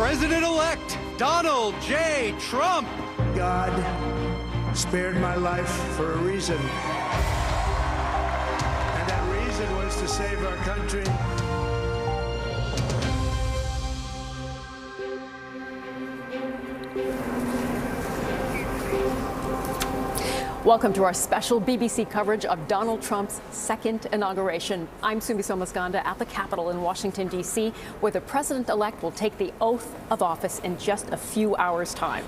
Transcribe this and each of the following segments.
President-elect Donald J. Trump. God spared my life for a reason. And that reason was to save our country. Welcome to our special BBC coverage of Donald Trump's second inauguration. I'm Sumi Somasgonda at the Capitol in Washington, D.C., where the president-elect will take the oath of office in just a few hours' time.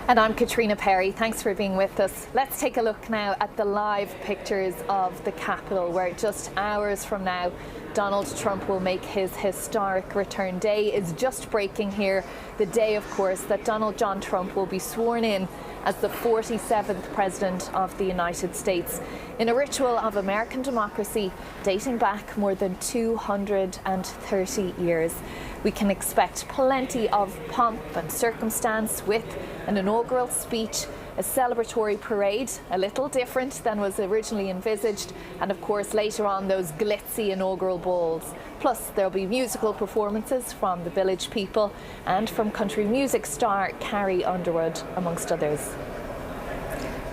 And I'm Katrina Perry. Thanks for being with us. Let's take a look now at the live pictures of the Capitol, where just hours from now, Donald Trump will make his historic return. Day is just breaking here. The day, of course, that Donald John Trump will be sworn in as the 47th President of the United States, in a ritual of American democracy dating back more than 230 years. We can expect plenty of pomp and circumstance with an inaugural speech, a celebratory parade, a little different than was originally envisaged, and of course later on those glitzy inaugural balls. Plus there'll be musical performances from the Village People and from country music star Carrie Underwood, amongst others.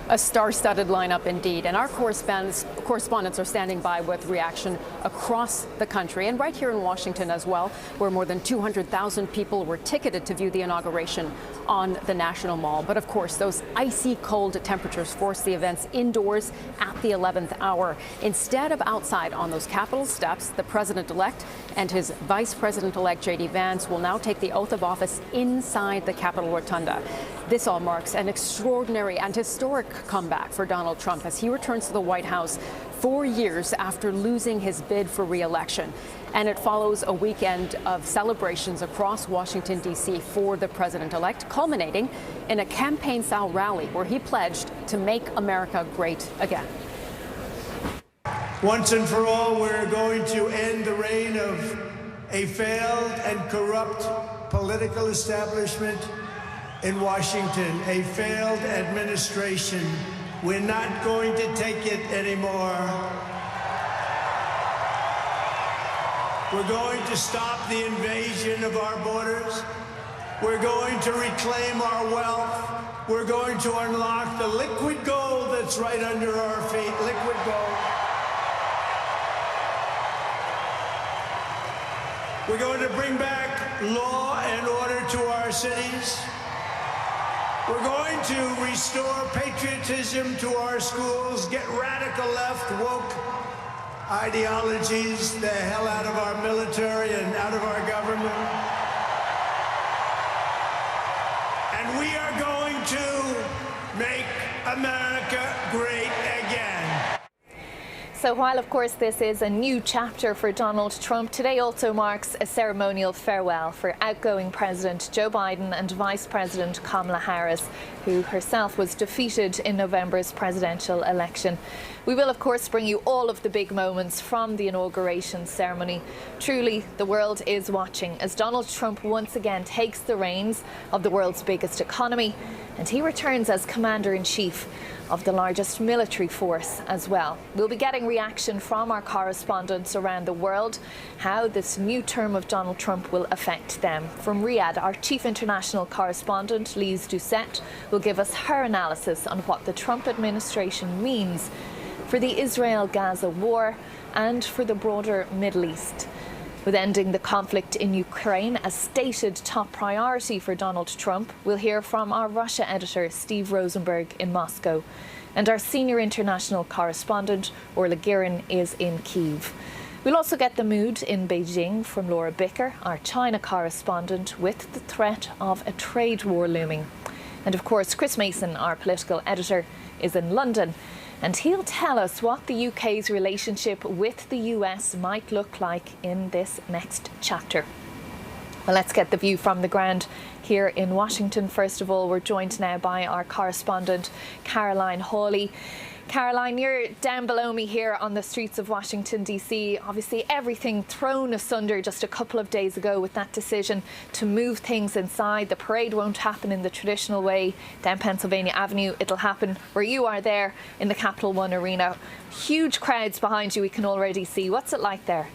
A star-studded lineup indeed, and our correspondents are standing by with reaction across the country and right here in Washington as well, where more than 200,000 people were ticketed to view the inauguration on the National Mall. But of course, those icy cold temperatures forced the events indoors at the 11th hour. Instead of outside on those Capitol steps, the president-elect and his vice president-elect J.D. Vance will now take the oath of office inside the Capitol Rotunda. This all marks an extraordinary and historic comeback for Donald Trump as he returns to the White House 4 years after losing his bid for re-election. And it follows a weekend of celebrations across Washington, D.C. for the president-elect, culminating in a campaign-style rally where he pledged to make America great again. Once and for all, we're going to end the reign of a failed and corrupt political establishment in Washington, a failed administration. We're not going to take it anymore. We're going to stop the invasion of our borders. We're going to reclaim our wealth. We're going to unlock the liquid gold that's right under our feet, liquid gold. We're going to bring back law and order to our cities. We're going to restore patriotism to our schools, get radical left, woke ideologies the hell out of our military and out of our government. And we are going to make America great again. So while, of course, this is a new chapter for Donald Trump, today also marks a ceremonial farewell for outgoing President Joe Biden and Vice President Kamala Harris, who herself was defeated in November's presidential election. We will, of course, bring you all of the big moments from the inauguration ceremony. Truly, the world is watching as Donald Trump once again takes the reins of the world's biggest economy, and he returns as Commander-in-Chief of the largest military force as well. We'll be getting reaction from our correspondents around the world, how this new term of Donald Trump will affect them. From Riyadh, our chief international correspondent, Lise Doucette, will give us her analysis on what the Trump administration means for the Israel-Gaza war and for the broader Middle East. With ending the conflict in Ukraine a stated top priority for Donald Trump, we'll hear from our Russia editor, Steve Rosenberg, in Moscow. And our senior international correspondent, Orla Guerin, is in Kyiv. We'll also get the mood in Beijing from Laura Bicker, our China correspondent, with the threat of a trade war looming. And of course, Chris Mason, our political editor, is in London, and he'll tell us what the UK's relationship with the US might look like in this next chapter. Well, let's get the view from the ground here in Washington. First of all, we're joined now by our correspondent, Caroline Hawley. Caroline, you're down below me here on the streets of Washington, D.C. Obviously, everything thrown asunder just a couple of days ago with that decision to move things inside. The parade won't happen in the traditional way down Pennsylvania Avenue. It'll happen where you are there in the Capital One Arena. Huge crowds behind you, we can already see. What's it like there?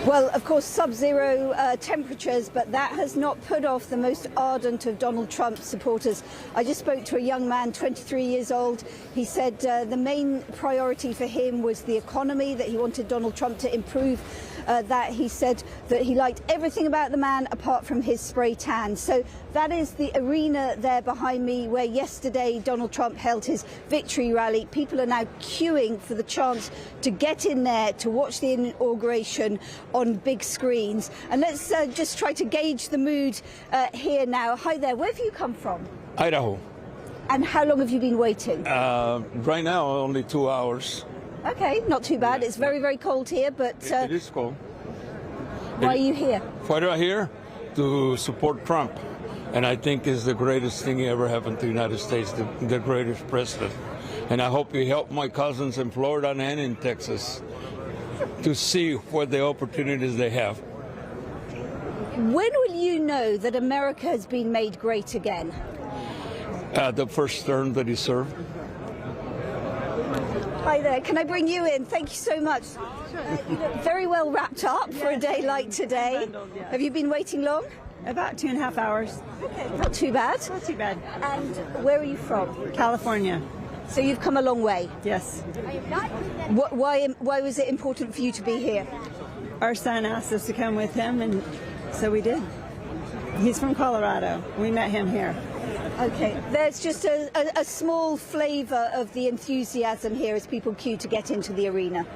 Well, of course, sub-zero temperatures, but that has not put off the most ardent of Donald Trump's supporters. I just spoke to a young man, 23 years old. He said the main priority for him was the economy, that he wanted Donald Trump to improve that. He said that he liked everything about the man apart from his spray tan. So that is the arena there behind me where yesterday Donald Trump held his victory rally. People are now queuing for the chance to get in there to watch the inauguration on big screens. And let's just try to gauge the mood here now. Hi there, where have you come from? Idaho. And how long have you been waiting? Right now, only 2 hours. Okay, not too bad. It's very, very cold here, but It is cold. why are you here? Why am I here? To support Trump. And I think is the greatest thing ever happened to the United States, the greatest president. And I hope he helped my cousins in Florida and in Texas to see what the opportunities they have. When will you know that America has been made great again? The first term that he served. Hi there, can I bring you in? Thank you so much. You look very well wrapped up for a day like today. Have you been waiting long? About 2.5 hours. Okay, not too bad. Not too bad. And where are you from? California. So you've come a long way. Yes. Why was it important for you to be here? Our son asked us to come with him, and so we did. He's from Colorado. We met him here. Okay, there's just a small flavour of the enthusiasm here as people queue to get into the arena.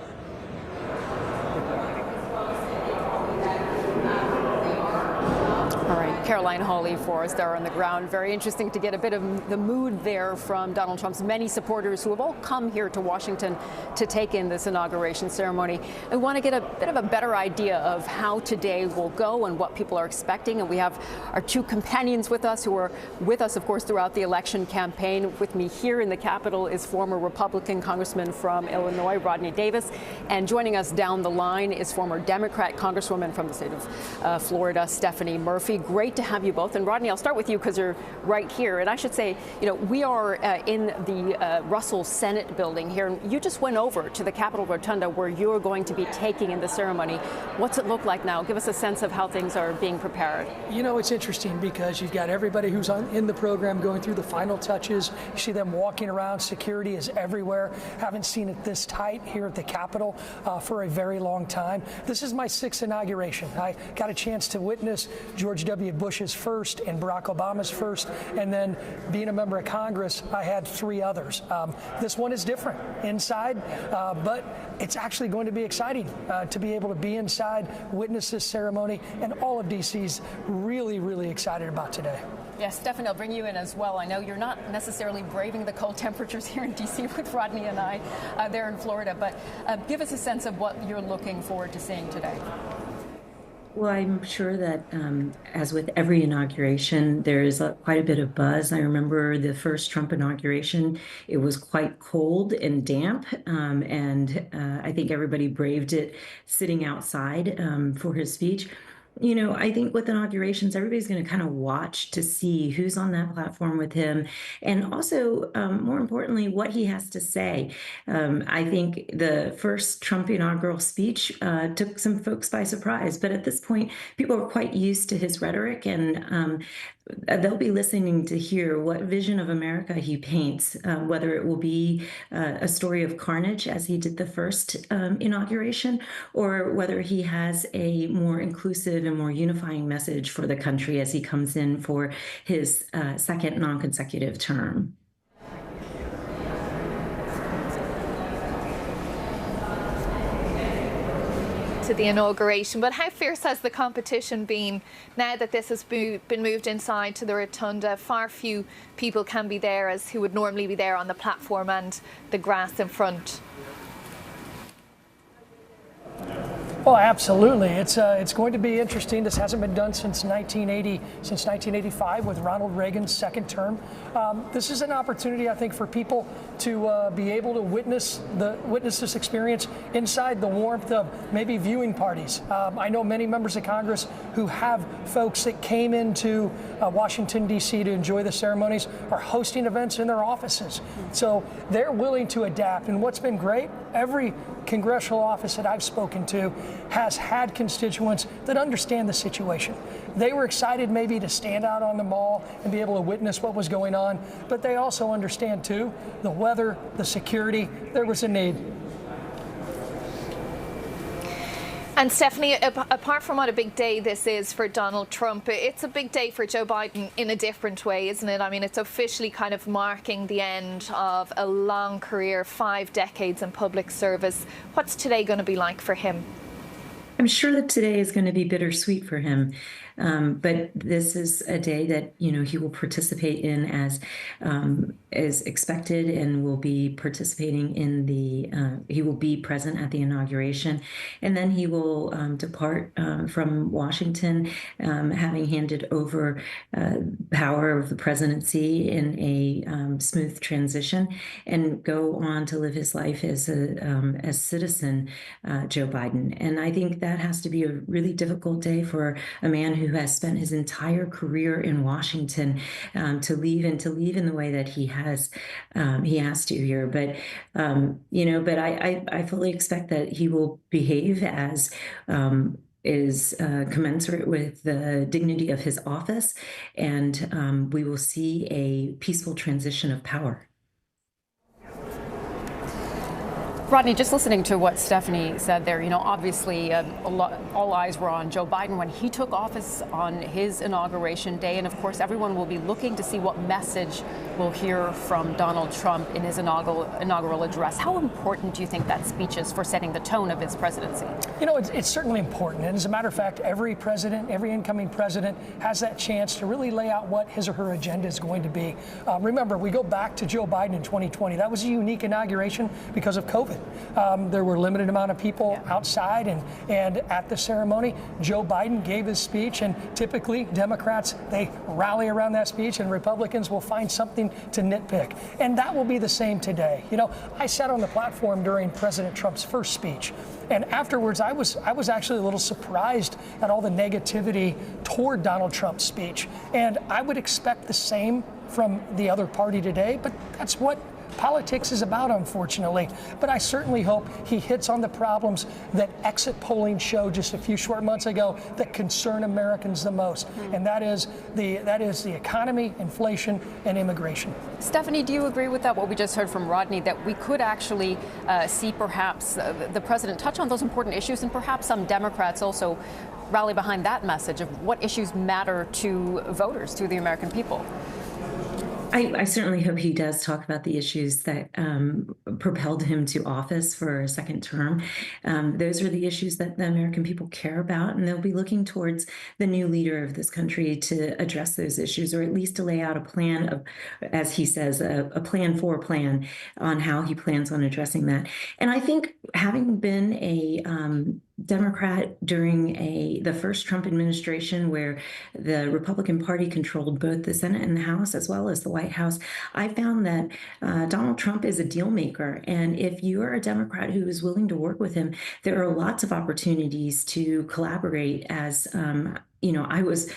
All right, Caroline Hawley for us there on the ground. Very interesting to get a bit of the mood there from Donald Trump's many supporters who have all come here to Washington to take in this inauguration ceremony. We want to get a bit of a better idea of how today will go and what people are expecting. And we have our two companions with us who are with us, of course, throughout the election campaign. With me here in the Capitol is former Republican Congressman from Illinois, Rodney Davis. And joining us down the line is former Democrat Congresswoman from the state of Florida, Stephanie Murphy. Great to have you both. And Rodney, I'll start with you because you're right here. And I should say, you know, we are in the Russell Senate building here. And you just went over to the Capitol Rotunda where you're going to be taking in the ceremony. What's it look like now? Give us a sense of how things are being prepared. You know, it's interesting because you've got everybody who's in the program going through the final touches. You see them walking around. Security is everywhere. Haven't seen it this tight here at the Capitol for a very long time. This is my 6th inauguration. I got a chance to witness George W. Bush's first and Barack Obama's first, and then being a member of Congress, I had 3 others. This one is different inside, but it's actually going to be exciting to be able to be inside, witness this ceremony, and all of D.C.'s really, really excited about today. Yes, Stephanie, I'll bring you in as well. I know you're not necessarily braving the cold temperatures here in D.C. with Rodney and I there in Florida, but give us a sense of what you're looking forward to seeing today. Well, I'm sure that as with every inauguration, there is quite a bit of buzz. I remember the first Trump inauguration, it was quite cold and damp, and I think everybody braved it sitting outside for his speech. You know, I think with inaugurations, everybody's going to kind of watch to see who's on that platform with him, and also, more importantly, what he has to say. I think the first Trump inaugural speech took some folks by surprise, but at this point, people are quite used to his rhetoric, and they'll be listening to hear what vision of America he paints, whether it will be a story of carnage as he did the first inauguration, or whether he has a more inclusive and more unifying message for the country as he comes in for his second non-consecutive term. To the inauguration, but how fierce has the competition been now that this has been moved inside to the rotunda? Far few people can be there as who would normally be there on the platform and the grass in front. Oh, absolutely. It's going to be interesting. This hasn't been done since 1980, since 1985 with Ronald Reagan's second term. This is an opportunity, I think, for people to be able to witness this experience inside the warmth of maybe viewing parties. I know many members of Congress who have folks that came into Washington, D.C. to enjoy the ceremonies are hosting events in their offices. So they're willing to adapt. And what's been great, every congressional office that I've spoken to has had constituents that understand the situation. They were excited maybe to stand out on the mall and be able to witness what was going on, but they also understand too the weather, the security. There was a need. And Stephanie, apart from what a big day this is for Donald Trump, it's a big day for Joe Biden in a different way, isn't it? I mean, it's officially kind of marking the end of a long career, 5 decades in public service. What's today going to be like for him? I'm sure that today is going to be bittersweet for him. But this is a day that, he will participate in as expected, and will be participating in he will be present at the inauguration. And then he will depart from Washington, having handed over power of the presidency in a smooth transition, and go on to live his life as citizen Joe Biden. And I think that has to be a really difficult day for a man who has spent his entire career in Washington, to leave in the way that he has to here. But but I fully expect that he will behave as is commensurate with the dignity of his office, and we will see a peaceful transition of power. Rodney, just listening to what Stephanie said there, obviously all eyes were on Joe Biden when he took office on his inauguration day. And of course, everyone will be looking to see what message we'll hear from Donald Trump in his inaugural address. How important do you think that speech is for setting the tone of his presidency? It's certainly important. And as a matter of fact, every incoming president has that chance to really lay out what his or her agenda is going to be. Remember, we go back to Joe Biden in 2020. That was a unique inauguration because of COVID. There were a limited amount of people outside and at the ceremony. Joe Biden gave his speech, and typically Democrats, they rally around that speech, and Republicans will find something to nitpick. And that will be the same today. I sat on the platform during President Trump's first speech, and afterwards I was actually a little surprised at all the negativity toward Donald Trump's speech. And I would expect the same from the other party today, but that's what politics is about, unfortunately. But I certainly hope he hits on the problems that exit polling showed just a few short months ago that concern Americans the most. And that is the economy, inflation, and immigration. Stephanie, do you agree with that, what we just heard from Rodney, that we could actually see perhaps the president touch on those important issues, and perhaps some Democrats also rally behind that message of what issues matter to voters, to the American people? I certainly hope he does talk about the issues that propelled him to office for a second term. Those are the issues that the American people care about, and they'll be looking towards the new leader of this country to address those issues, or at least to lay out a plan of, as he says, a plan for a plan on how he plans on addressing that. And I think, having been a Democrat during the first Trump administration, where the Republican Party controlled both the Senate and the House, as well as the White House, I found that Donald Trump is a deal maker. And if you are a Democrat who is willing to work with him, there are lots of opportunities to collaborate. As I was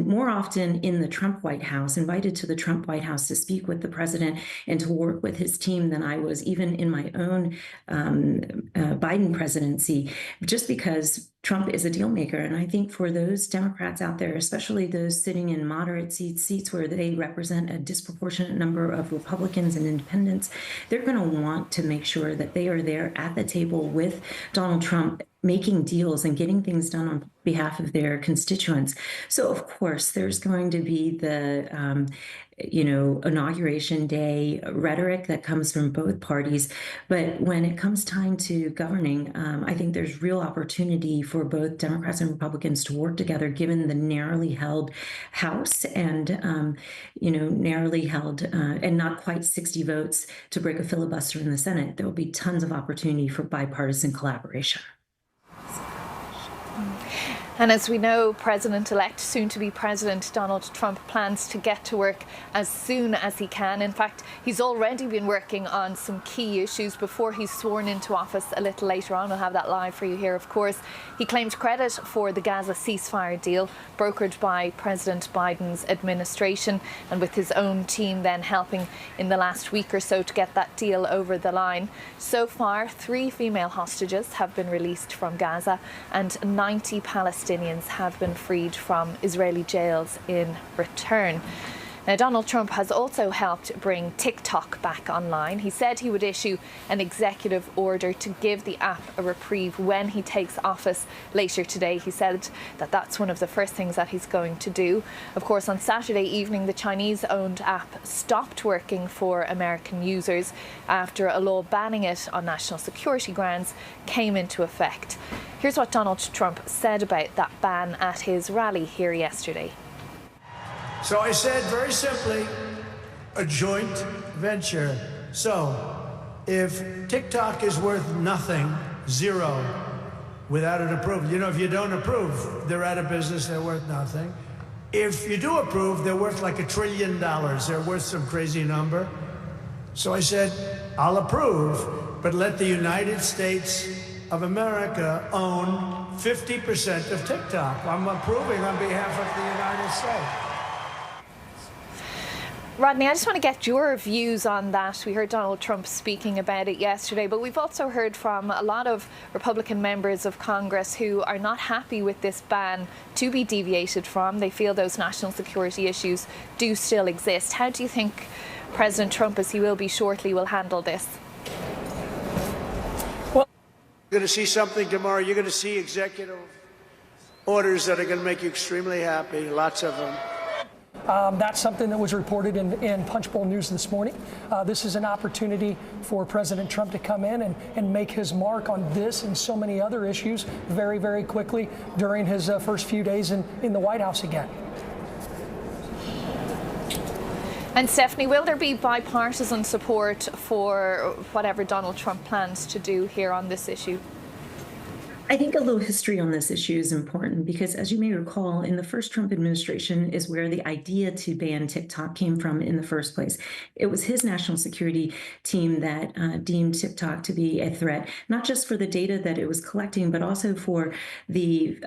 more often in the Trump White House, invited to the Trump White House to speak with the president and to work with his team, than I was even in my own Biden presidency, just because Trump is a deal maker. And I think for those Democrats out there, especially those sitting in moderate seats where they represent a disproportionate number of Republicans and independents, they're going to want to make sure that they are there at the table with Donald Trump, making deals and getting things done on behalf of their constituents. So, of course, there's going to be the inauguration day rhetoric that comes from both parties. But when it comes time to governing, I think there's real opportunity for both Democrats and Republicans to work together, given the narrowly held House and, narrowly held and not quite 60 votes to break a filibuster in the Senate. There will be tons of opportunity for bipartisan collaboration. And as we know, President-elect, soon-to-be President Donald Trump plans to get to work as soon as he can. In fact, he's already been working on some key issues before he's sworn into office a little later on. We'll have that live for you here, of course. He claimed credit for the Gaza ceasefire deal brokered by President Biden's administration, and with his own team then helping in the last week or so to get that deal over the line. So far, 3 female hostages have been released from Gaza and 90 Palestinians have been freed from Israeli jails in return. Now, Donald Trump has also helped bring TikTok back online. He said he would issue an executive order to give the app a reprieve when he takes office later today. He said that that's one of the first things that he's going to do. Of course, on Saturday evening, the Chinese-owned app stopped working for American users after a law banning it on national security grounds came into effect. Here's what Donald Trump said about that ban at his rally here yesterday. So I said very simply, a joint venture. So if TikTok is worth nothing, 0, without an approval, you know, if you don't approve, they're out of business, they're worth nothing. If you do approve, they're worth like $1 trillion. They're worth some crazy number. So I said, I'll approve, but let the United States of America own 50% of TikTok. I'm approving on behalf of the United States. Rodney, I just want to get your views on that. We heard Donald Trump speaking about it yesterday, but we've also heard from a lot of Republican members of Congress who are not happy with this ban to be deviated from. They feel those national security issues do still exist. How do you think President Trump, as he will be shortly, will handle this? Well, you're going to see something tomorrow. You're going to see executive orders that are going to make you extremely happy, lots of them. That's something that was reported in Punchbowl News this morning. This is an opportunity for President Trump to come in and make his mark on this and so many other issues very, very quickly during his first few days in the White House again. And Stephanie, will there be bipartisan support for whatever Donald Trump plans to do here on this issue? I think a little history on this issue is important because, as you may recall, in the first Trump administration is where the idea to ban TikTok came from in the first place. It was his national security team that deemed TikTok to be a threat, not just for the data that it was collecting, but also for the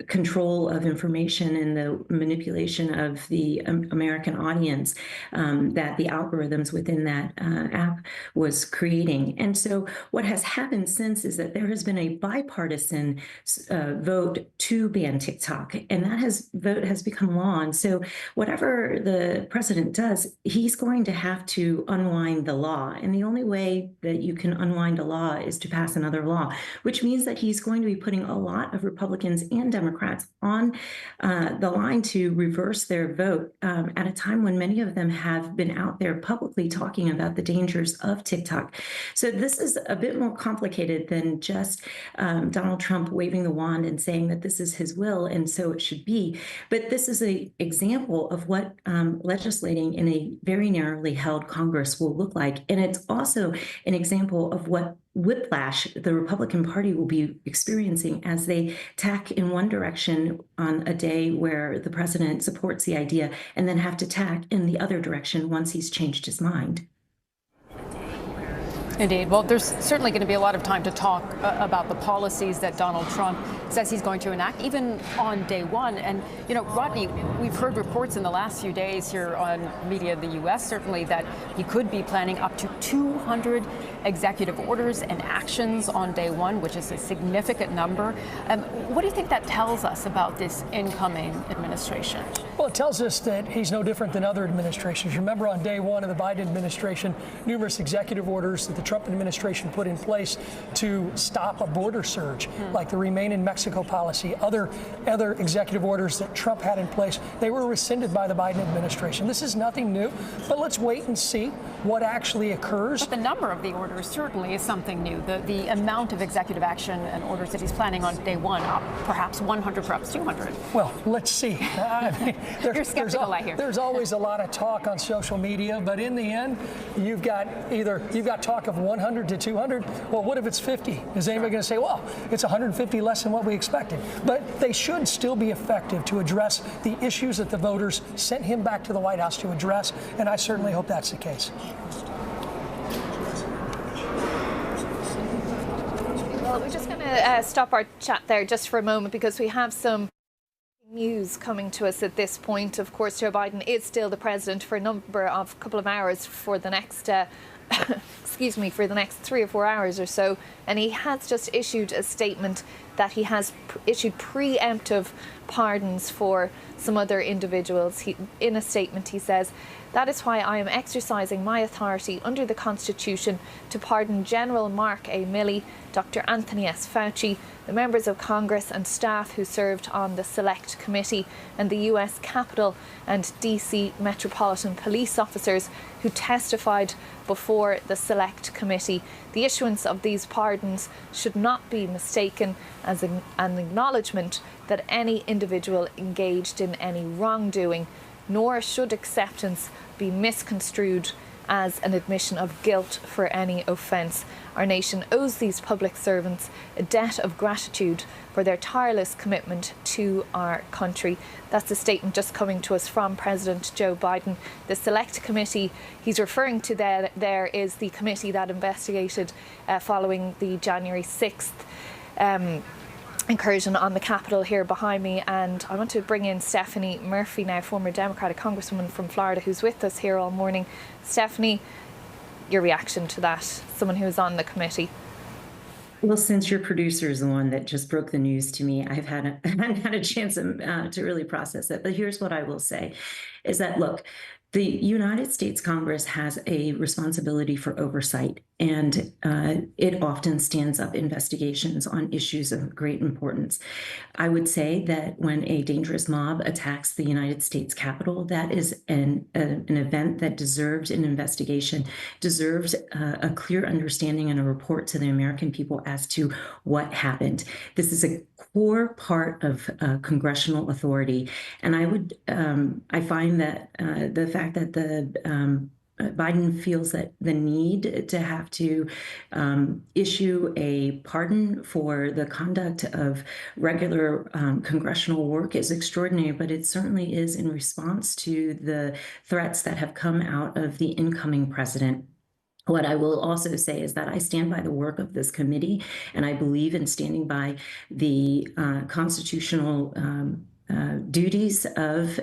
control of information and the manipulation of the American audience that the algorithms within that app was creating. And so what has happened since is that there has been a bipartisan vote to ban TikTok, and that vote has become law. And so whatever the president does, he's going to have to unwind the law. And the only way that you can unwind a law is to pass another law, which means that he's going to be putting a lot of Republicans and Democrats on the line to reverse their vote at a time when many of them have been out there publicly talking about the dangers of TikTok. So this is a bit more complicated than just Donald Trump waving the wand and saying that this is his will and so it should be. But this is an example of what legislating in a very narrowly held Congress will look like. And it's also an example of what whiplash the Republican Party will be experiencing as they tack in one direction on a day where the president supports the idea and then have to tack in the other direction once he's changed his mind. Indeed. Well, there's certainly going to be a lot of time to talk about the policies that Donald Trump says he's going to enact, even on day one. And, you know, Rodney, we've heard reports in the last few days here on media in the U.S., certainly, that he could be planning up to 200 executive orders and actions on day one, which is a significant number. What do you think that tells us about this incoming administration? Well, it tells us that he's no different than other administrations. Remember, on day one of the Biden administration, numerous executive orders that the Trump administration put in place to stop a border surge, like the Remain in Mexico policy, other executive orders that Trump had in place, they were rescinded by the Biden administration. This is nothing new, but let's wait and see what actually occurs. But the number of the orders certainly is something new. The amount of executive action and orders that he's planning on day one, perhaps 100, perhaps 200. Well, let's see. I mean, You're skeptical, I hear. There's always a lot of talk on social media, but in the end, you've got talk of 100 to 200. Well, what if it's 50? Is anybody going to say, well, it's 150 less than what we expected? But they should still be effective to address the issues that the voters sent him back to the White House to address, and I certainly hope that's the case. Well, we're just going to stop our chat there just for a moment because we have some news coming to us at this point. Of course, Joe Biden is still the president for a couple of hours for the next excuse me, for the next 3 or 4 hours or so, and he has just issued a statement that he has issued preemptive pardons for some other individuals. In a statement he says, "That is why I am exercising my authority under the Constitution to pardon General Mark A. Milley, Dr. Anthony S. Fauci, the members of Congress and staff who served on the Select Committee, and the U.S. Capitol and D.C. Metropolitan Police officers who testified before the Select Committee. The issuance of these pardons should not be mistaken as an acknowledgement that any individual engaged in any wrongdoing, nor should acceptance be misconstrued as an admission of guilt for any offence. Our nation owes these public servants a debt of gratitude for their tireless commitment to our country." That's a statement just coming to us from President Joe Biden. The Select Committee he's referring to there is the committee that investigated following the January 6th incursion on the Capitol here behind me. And I want to bring in Stephanie Murphy now, former Democratic Congresswoman from Florida, who's with us here all morning. Stephanie, your reaction to that, someone who was on the committee? Well, since your producer is the one that just broke the news to me, I've had a chance to really process it. But here's what I will say, is that, look, the United States Congress has a responsibility for oversight, and it often stands up investigations on issues of great importance. I would say that when a dangerous mob attacks the United States Capitol, that is an event that deserves an investigation, deserves a clear understanding and a report to the American people as to what happened. This is a core part of congressional authority, and I find that the fact that Biden feels that the need to have to issue a pardon for the conduct of regular congressional work is extraordinary, but it certainly is in response to the threats that have come out of the incoming president. What I will also say is that I stand by the work of this committee, and I believe in standing by the constitutional duties of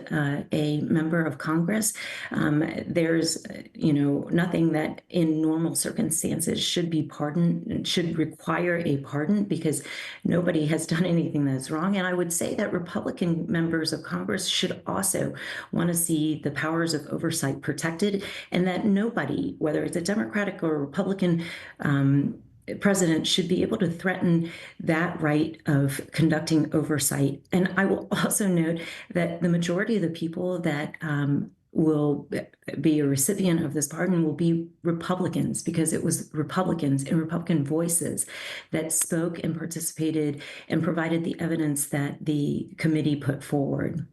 a member of Congress. There's, nothing that in normal circumstances should be pardoned, should require a pardon, because nobody has done anything that's wrong. And I would say that Republican members of Congress should also want to see the powers of oversight protected, and that nobody, whether it's a Democratic or Republican president, should be able to threaten that right of conducting oversight. And I will also note that the majority of the people that will be a recipient of this pardon will be Republicans, because it was Republicans and Republican voices that spoke and participated and provided the evidence that the committee put forward.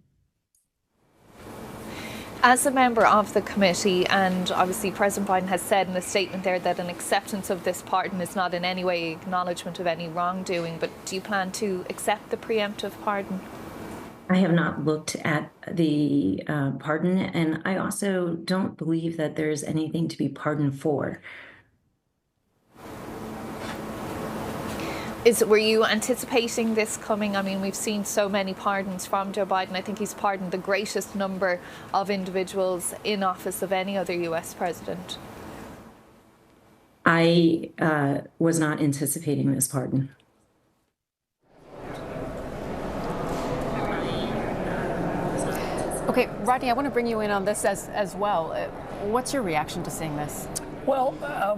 As a member of the committee, and obviously President Biden has said in a statement there that an acceptance of this pardon is not in any way acknowledgement of any wrongdoing, but do you plan to accept the preemptive pardon? I have not looked at the pardon, and I also don't believe that there's anything to be pardoned for. Were you anticipating this coming? I mean, we've seen so many pardons from Joe Biden. I think he's pardoned the greatest number of individuals in office of any other U.S. president. I was not anticipating this pardon. Okay, Rodney, I want to bring you in on this as well. What's your reaction to seeing this? Well,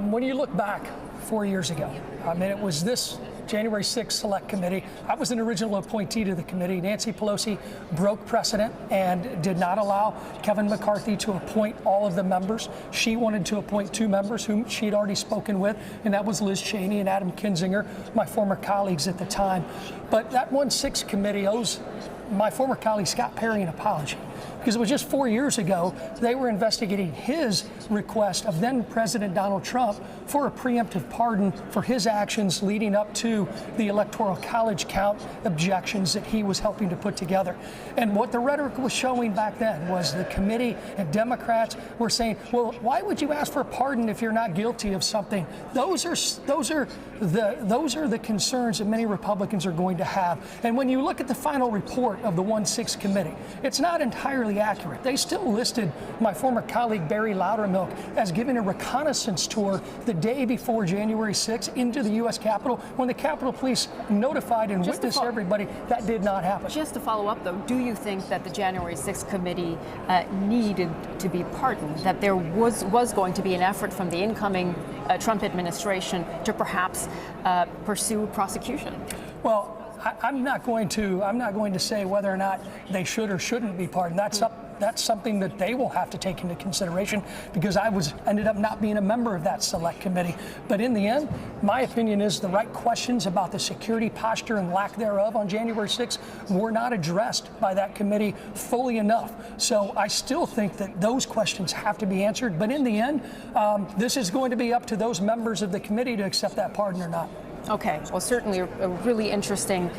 when you look back 4 years ago, I mean, it was this January 6th Select Committee. I was an original appointee to the committee. Nancy Pelosi broke precedent and did not allow Kevin McCarthy to appoint all of the members. She wanted to appoint 2 members whom she'd already spoken with, and that was Liz Cheney and Adam Kinzinger, my former colleagues at the time. But that 1-6 committee owes my former colleague Scott Perry an apology. because it was just 4 years ago they were investigating his request of then President Donald Trump for a preemptive pardon for his actions leading up to the Electoral College count objections that he was helping to put together. And what the rhetoric was showing back then was the committee and Democrats were saying, well, why would you ask for a pardon if you're not guilty of something? Those are the concerns that many Republicans are going to have. And when you look at the final report of the 1-6 committee, it's not entirely accurate. They still listed my former colleague Barry Loudermilk as giving a reconnaissance tour the day before January 6th into the U.S. Capitol when the Capitol Police notified and witnessed everybody. That did not happen. Just to follow up, though, do you think that the January 6th committee needed to be pardoned, that there was going to be an effort from the incoming Trump administration to perhaps pursue prosecution? Well, I'm not going to say whether or not they should or shouldn't be pardoned. That's something that they will have to take into consideration, because I ended up not being a member of that select committee. But in the end, my opinion is the right questions about the security posture and lack thereof on January 6th were not addressed by that committee fully enough. So I still think that those questions have to be answered. But in the end, this is going to be up to those members of the committee to accept that pardon or not. Okay, well, certainly a really interesting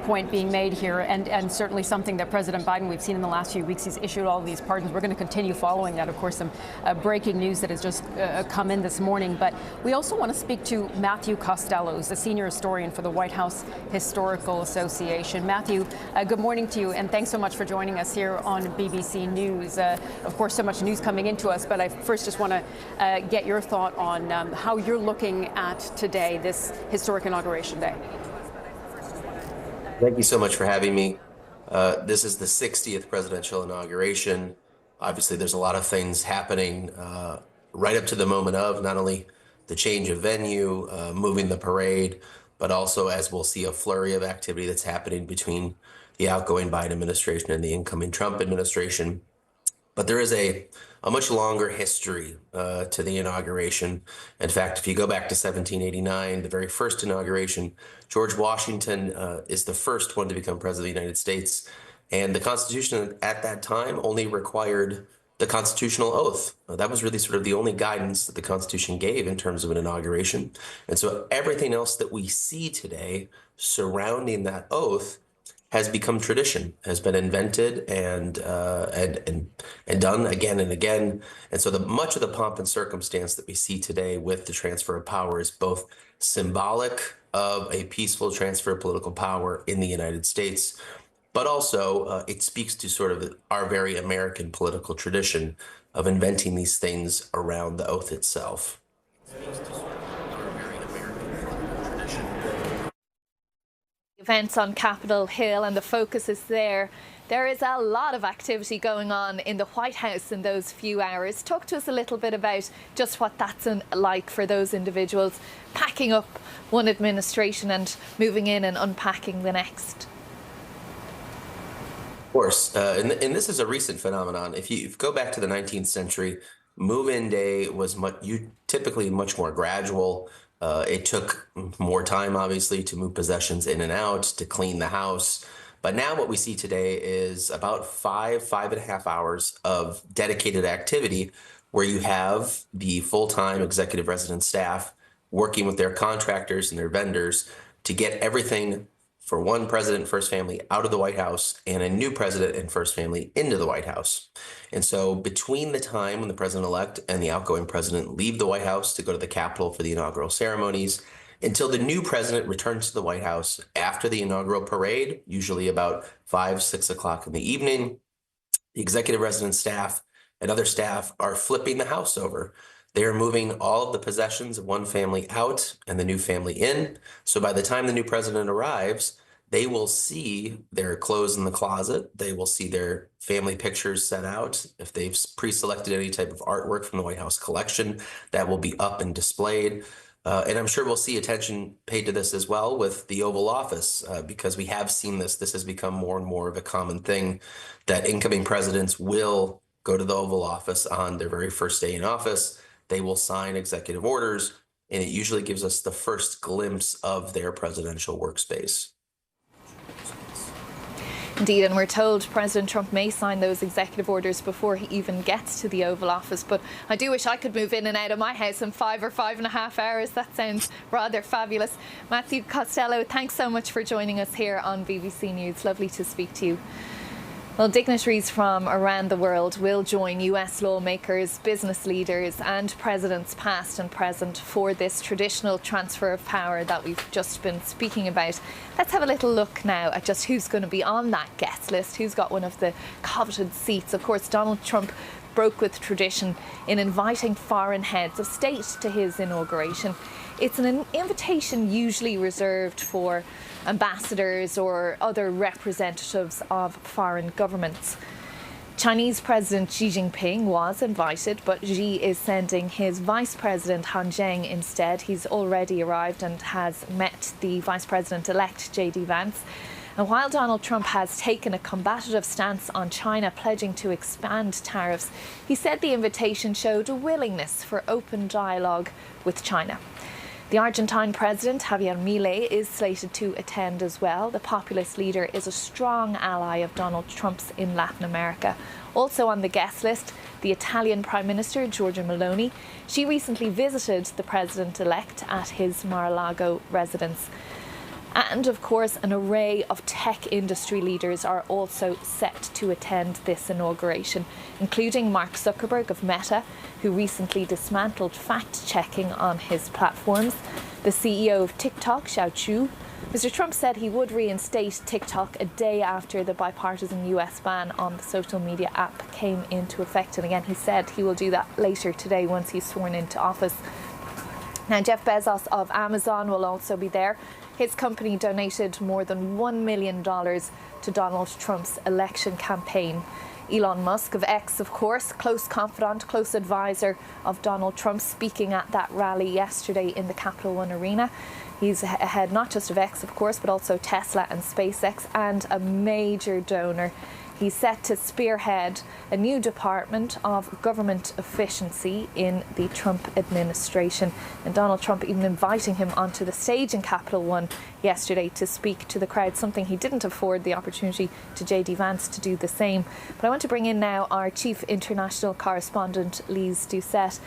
point being made here, and certainly something that President Biden, we've seen in the last few weeks, he's issued all of these pardons. We're going to continue following that. Of course, some breaking news that has just come in this morning. But we also want to speak to Matthew Costello, the senior historian for the White House Historical Association. Matthew, good morning to you, and thanks so much for joining us here on BBC News. Of course, so much news coming into us, but I first just want to get your thought on how you're looking at today, this historic Inauguration Day. Thank you so much for having me. This is the 60th presidential inauguration. Obviously, there's a lot of things happening right up to the moment of not only the change of venue, moving the parade, but also, as we'll see, a flurry of activity that's happening between the outgoing Biden administration and the incoming Trump administration. But there is a much longer history to the inauguration. In fact, if you go back to 1789, the very first inauguration, George Washington is the first one to become president of the United States. And the Constitution at that time only required the constitutional oath. That was really sort of the only guidance that the Constitution gave in terms of an inauguration. And so everything else that we see today surrounding that oath has become tradition, has been invented and done again and again. And so much of the pomp and circumstance that we see today with the transfer of power is both symbolic of a peaceful transfer of political power in the United States, but also it speaks to sort of our very American political tradition of inventing these things around the oath itself. Events on Capitol Hill, and the focus is there. There is a lot of activity going on in the White House in those few hours. Talk to us a little bit about just what that's like for those individuals packing up one administration and moving in and unpacking the next. Of course, and this is a recent phenomenon. If you go back to the 19th century, move-in day was typically much more gradual. It took more time, obviously, to move possessions in and out, to clean the house. But now what we see today is about 5.5 hours of dedicated activity where you have the full-time executive resident staff working with their contractors and their vendors to get everything for one president and first family out of the White House and a new president and first family into the White House. And so between the time when the president-elect and the outgoing president leave the White House to go to the Capitol for the inaugural ceremonies, until the new president returns to the White House after the inaugural parade, usually about 5, 6 o'clock in the evening, the executive resident staff and other staff are flipping the house over. They are moving all of the possessions of one family out and the new family in. So by the time the new president arrives, they will see their clothes in the closet. They will see their family pictures set out. If they've pre-selected any type of artwork from the White House collection, that will be up and displayed. And I'm sure we'll see attention paid to this as well with the Oval Office, because we have seen this. This has become more and more of a common thing that incoming presidents will go to the Oval Office on their very first day in office. They will sign executive orders, and it usually gives us the first glimpse of their presidential workspace. Indeed, and we're told President Trump may sign those executive orders before he even gets to the Oval Office. But I do wish I could move in and out of my house in 5 or 5.5 hours. That sounds rather fabulous. Matthew Costello, thanks so much for joining us here on BBC News. Lovely to speak to you. Well, dignitaries from around the world will join US lawmakers, business leaders and presidents past and present for this traditional transfer of power that we've just been speaking about. Let's have a little look now at just who's going to be on that guest list, who's got one of the coveted seats. Of course, Donald Trump broke with tradition in inviting foreign heads of state to his inauguration. It's an invitation usually reserved for ambassadors or other representatives of foreign governments. Chinese President Xi Jinping was invited, but Xi is sending his Vice President Han Zheng instead. He's already arrived and has met the Vice President-elect J.D. Vance. And while Donald Trump has taken a combative stance on China pledging to expand tariffs, he said the invitation showed a willingness for open dialogue with China. The Argentine President, Javier Milei, is slated to attend as well. The populist leader is a strong ally of Donald Trump's in Latin America. Also on the guest list, the Italian Prime Minister, Giorgia Meloni. She recently visited the President-elect at his Mar-a-Lago residence. And, of course, an array of tech industry leaders are also set to attend this inauguration, including Mark Zuckerberg of Meta, who recently dismantled fact-checking on his platforms, the CEO of TikTok, Xiao Chu. Mr. Trump said he would reinstate TikTok a day after the bipartisan US ban on the social media app came into effect. And again, he said he will do that later today once he's sworn into office. Now, Jeff Bezos of Amazon will also be there. His company donated more than $1 million to Donald Trump's election campaign. Elon Musk of X, of course, close confidant, close advisor of Donald Trump, speaking at that rally yesterday in the Capital One Arena. He's ahead not just of X, of course, but also Tesla and SpaceX, and a major donor. He's set to spearhead a new department of government efficiency in the Trump administration. And Donald Trump even inviting him onto the stage in Capital One yesterday to speak to the crowd, something he didn't afford the opportunity to J.D. Vance to do the same. But I want to bring in now our chief international correspondent, Lise Doucette.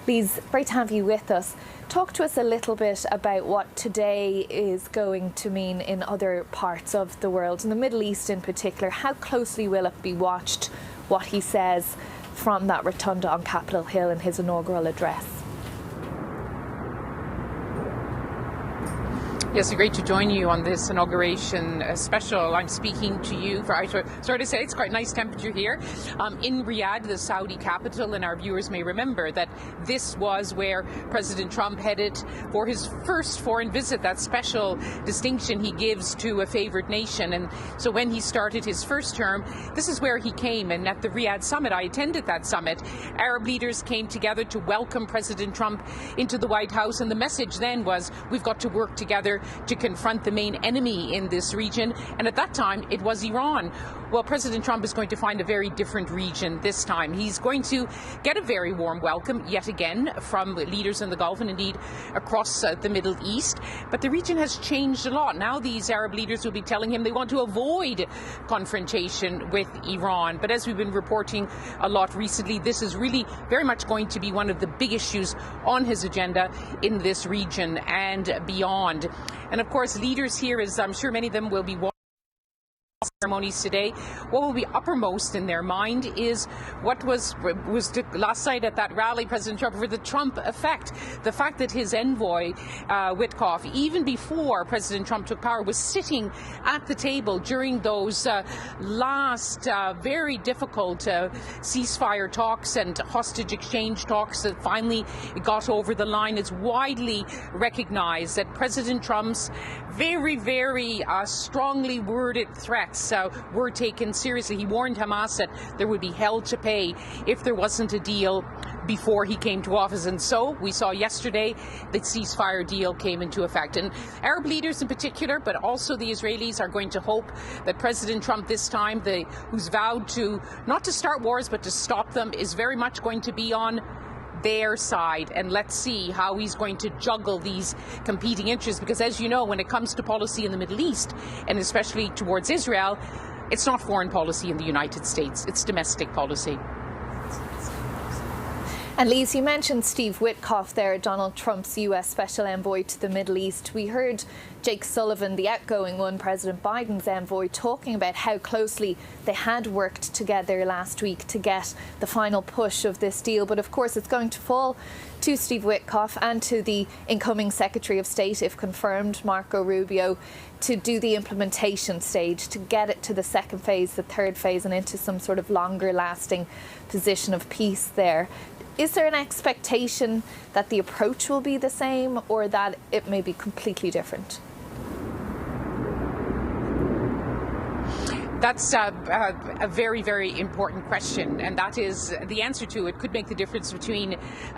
Lise, great to have you with us. Talk to us a little bit about what today is going to mean in other parts of the world, in the Middle East in particular. How closely will it be watched, what he says from that rotunda on Capitol Hill in his inaugural address? Yes, great to join you on this inauguration special. I'm speaking to you for, I sort of say it's quite nice temperature here in Riyadh, the Saudi capital, and our viewers may remember that this was where President Trump headed for his first foreign visit, that special distinction he gives to a favored nation. And so when he started his first term, this is where he came. And at the Riyadh summit, I attended that summit, Arab leaders came together to welcome President Trump into the White House. And the message then was, we've got to work together to confront the main enemy in this region. And at that time, it was Iran. Well, President Trump is going to find a very different region this time. He's going to get a very warm welcome yet again from leaders in the Gulf and indeed across the Middle East. But the region has changed a lot. Now these Arab leaders will be telling him they want to avoid confrontation with Iran. But as we've been reporting a lot recently, this is really very much going to be one of the big issues on his agenda in this region and beyond. And of course, leaders here, as I'm sure many of them will be watching ceremonies today, what will be uppermost in their mind is what was last night at that rally, President Trump, for the Trump effect. The fact that his envoy, Witkoff, even before President Trump took power, was sitting at the table during those last very difficult ceasefire talks and hostage exchange talks that finally got over the line. It's widely recognized that President Trump's very, very strongly worded threats were taken seriously. He warned Hamas that there would be hell to pay if there wasn't a deal before he came to office. And so we saw yesterday the ceasefire deal came into effect. And Arab leaders in particular, but also the Israelis, are going to hope that President Trump this time, who's vowed to not to start wars but to stop them, is very much going to be on their side. And let's see how he's going to juggle these competing interests, because as you know, when it comes to policy in the Middle East, and especially towards Israel, It's not foreign policy in the United States, it's domestic policy. And Lise, you mentioned Steve Witkoff there, Donald Trump's US Special Envoy to the Middle East. We heard Jake Sullivan, the outgoing one, President Biden's envoy, talking about how closely they had worked together last week to get the final push of this deal. But of course, it's going to fall to Steve Witkoff and to the incoming Secretary of State, if confirmed, Marco Rubio, to do the implementation stage, to get it to the second phase, the third phase, and into some sort of longer lasting position of peace there. Is there an expectation that the approach will be the same or that it may be completely different? That's a very, very important question, and that is the answer to it could make the difference between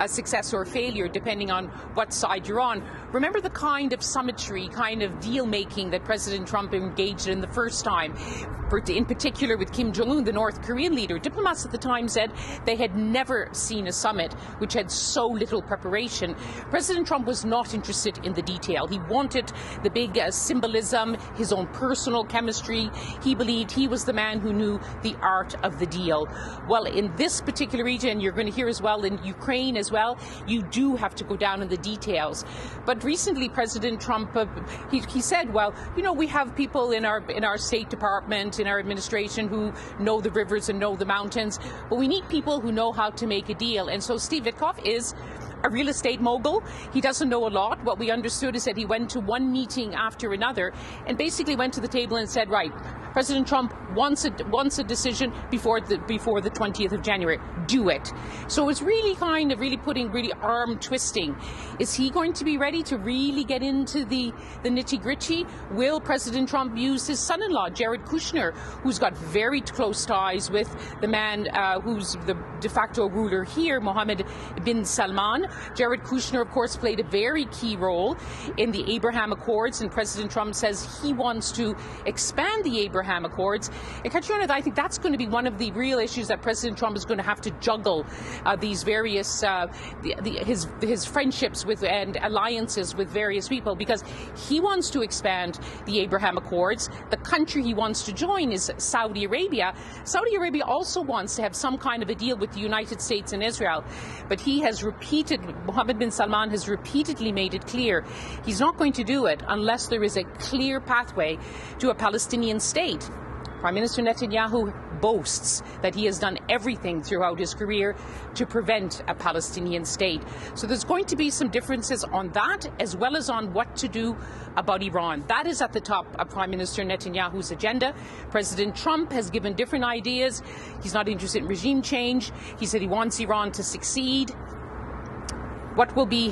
success or failure depending on what side you're on. Remember the kind of symmetry, kind of deal-making that President Trump engaged in the first time, in particular with Kim Jong-un, the North Korean leader. Diplomats at the time said they had never seen a summit which had so little preparation. President Trump was not interested in the detail. He wanted the big symbolism, his own personal chemistry. He believed he was the man who knew the art of the deal. Well, in this particular region, you're going to hear as well in Ukraine as well, you do have to go down in the details. But recently, President Trump, he said, well, you know, we have people in our State Department, in our administration who know the rivers and know the mountains, but we need people who know how to make a deal. And so Steve Witkoff is a real estate mogul. He doesn't know a lot. What we understood is that he went to one meeting after another and basically went to the table and said, right, President Trump wants a decision before the 20th of January. Do it. So it's really kind of putting arm twisting. Is he going to be ready to really get into the nitty-gritty? Will President Trump use his son-in-law, Jared Kushner, who's got very close ties with the man who's the de facto ruler here, Mohammed bin Salman? Jared Kushner, of course, played a very key role in the Abraham Accords, and President Trump says he wants to expand the Abraham Accords. And Katrina, I think that's going to be one of the real issues that President Trump is going to have to juggle these various his friendships with and alliances with various people, because he wants to expand the Abraham Accords. The country he wants to join is Saudi Arabia. Saudi Arabia also wants to have some kind of a deal with the United States and Israel, but Mohammed bin Salman has repeatedly made it clear he's not going to do it unless there is a clear pathway to a Palestinian state. Prime Minister Netanyahu boasts that he has done everything throughout his career to prevent a Palestinian state. So there's going to be some differences on that, as well as on what to do about Iran. That is at the top of Prime Minister Netanyahu's agenda. President Trump has given different ideas. He's not interested in regime change. He said he wants Iran to succeed. What will be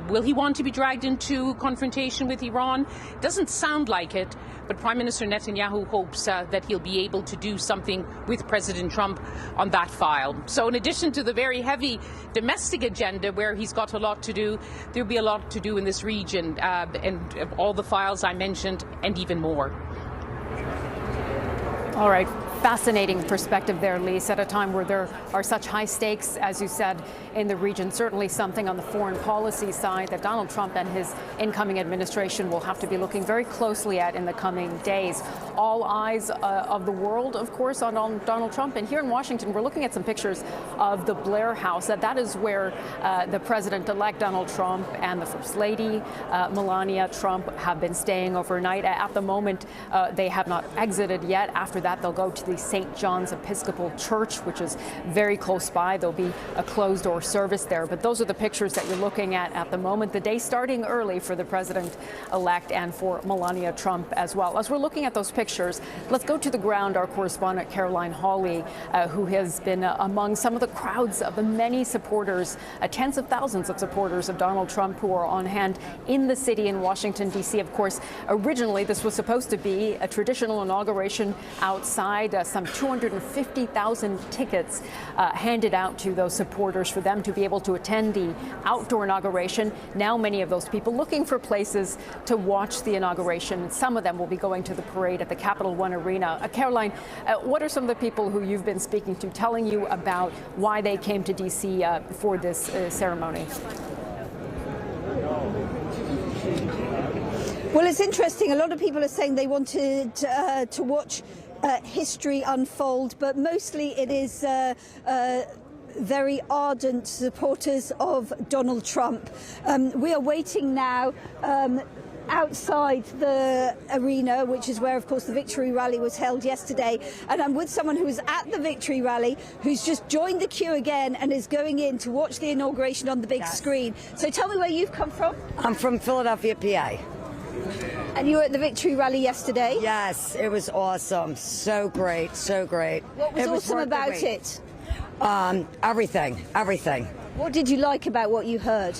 will he want to be dragged into confrontation with Iran? Doesn't sound like it, but Prime Minister Netanyahu hopes that he'll be able to do something with President Trump on that file. So in addition to the very heavy domestic agenda where he's got a lot to do, there'll be a lot to do in this region, and all the files I mentioned and even more. All right. Fascinating perspective there, Lise, at a time where there are such high stakes, as you said, in the region. Certainly something on the foreign policy side that Donald Trump and his incoming administration will have to be looking very closely at in the coming days. All eyes of the world, of course, on Donald Trump. And here in Washington, we're looking at some pictures of the Blair House. That is where the president-elect Donald Trump and the First Lady, Melania Trump, have been staying overnight. At the moment, they have not exited yet. After that, they'll go to the St. John's Episcopal Church, which is very close by. There'll be a closed-door service there. But those are the pictures that you're looking at the moment. The day starting early for the president-elect and for Melania Trump as well. As we're looking at those pictures, let's go to the ground. Our correspondent Caroline Hawley, who has been among some of the crowds of the many supporters, tens of thousands of supporters of Donald Trump who are on hand in the city in Washington, D.C. Of course, originally this was supposed to be a traditional inauguration outside. Some 250,000 tickets handed out to those supporters for them to be able to attend the outdoor inauguration. Now many of those people looking for places to watch the inauguration. Some of them will be going to the parade at the Capital One Arena. Caroline, what are some of the people who you've been speaking to telling you about why they came to D.C. For this ceremony? Well, it's interesting. A lot of people are saying they wanted to watch history unfold, but mostly it is very ardent supporters of Donald Trump. We are waiting now outside the arena, which is where, of course, the victory rally was held yesterday. And I'm with someone who was at the victory rally, who's just joined the queue again and is going in to watch the inauguration on the big screen. So tell me where you've come from. I'm from Philadelphia, PA. And you were at the victory rally yesterday? Yes, it was awesome. So great, so great. What was awesome about it? Everything. What did you like about what you heard?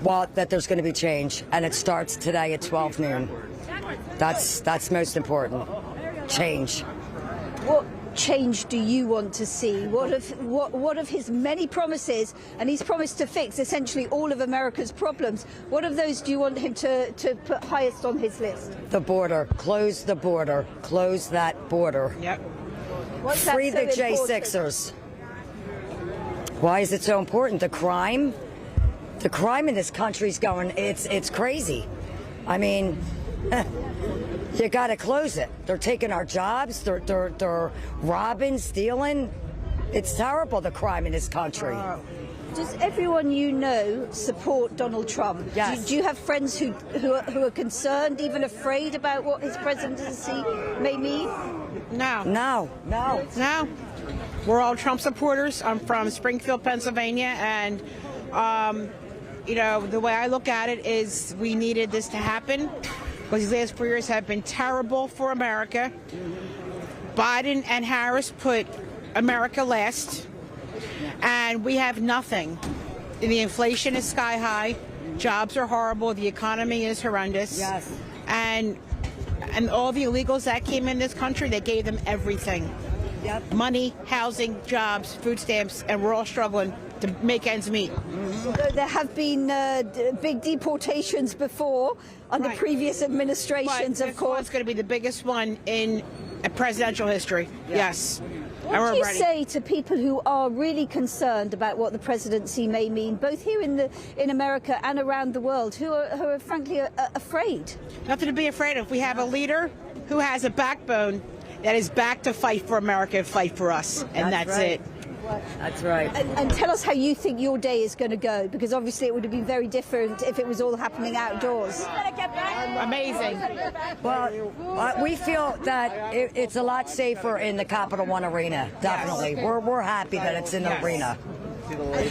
Well, that there's going to be change, and it starts today at 12 noon. That's most important. Change. What change do you want to see? What of his many promises, and he's promised to fix essentially all of America's problems, what of those do you want him to put highest on his list? The border. Close the border. Close that border. Yep. Free the J6ers. Why is it so important? The crime in this country's going, it's crazy. I mean, you got to close it. They're taking our jobs. They're robbing, stealing. It's terrible, the crime in this country. Does everyone you know support Donald Trump? Yes. Do you have friends who are concerned, even afraid about what his presidency may mean? No. We're all Trump supporters. I'm from Springfield, Pennsylvania, and the way I look at it is we needed this to happen because these last 4 years have been terrible for America. Biden and Harris put America last, and we have nothing. The inflation is sky high, jobs are horrible, the economy is horrendous. Yes. And all the illegals that came in this country, they gave them everything. Yep. Money, housing, jobs, food stamps, and we're all struggling to make ends meet. Although there have been big deportations before under previous administrations, of course. It's going to be the biggest one in presidential history. Yes. What do you say to people who are really concerned about what the presidency may mean, both here in America and around the world, who are frankly afraid? Nothing to be afraid of. We have a leader who has a backbone that is back to fight for America and fight for us, and that's it. That's right. And tell us how you think your day is going to go, because obviously it would have been very different if it was all happening outdoors. Amazing. Well, we feel that it's a lot safer in the Capital One Arena. Definitely. Yes. We're happy that it's in the arena.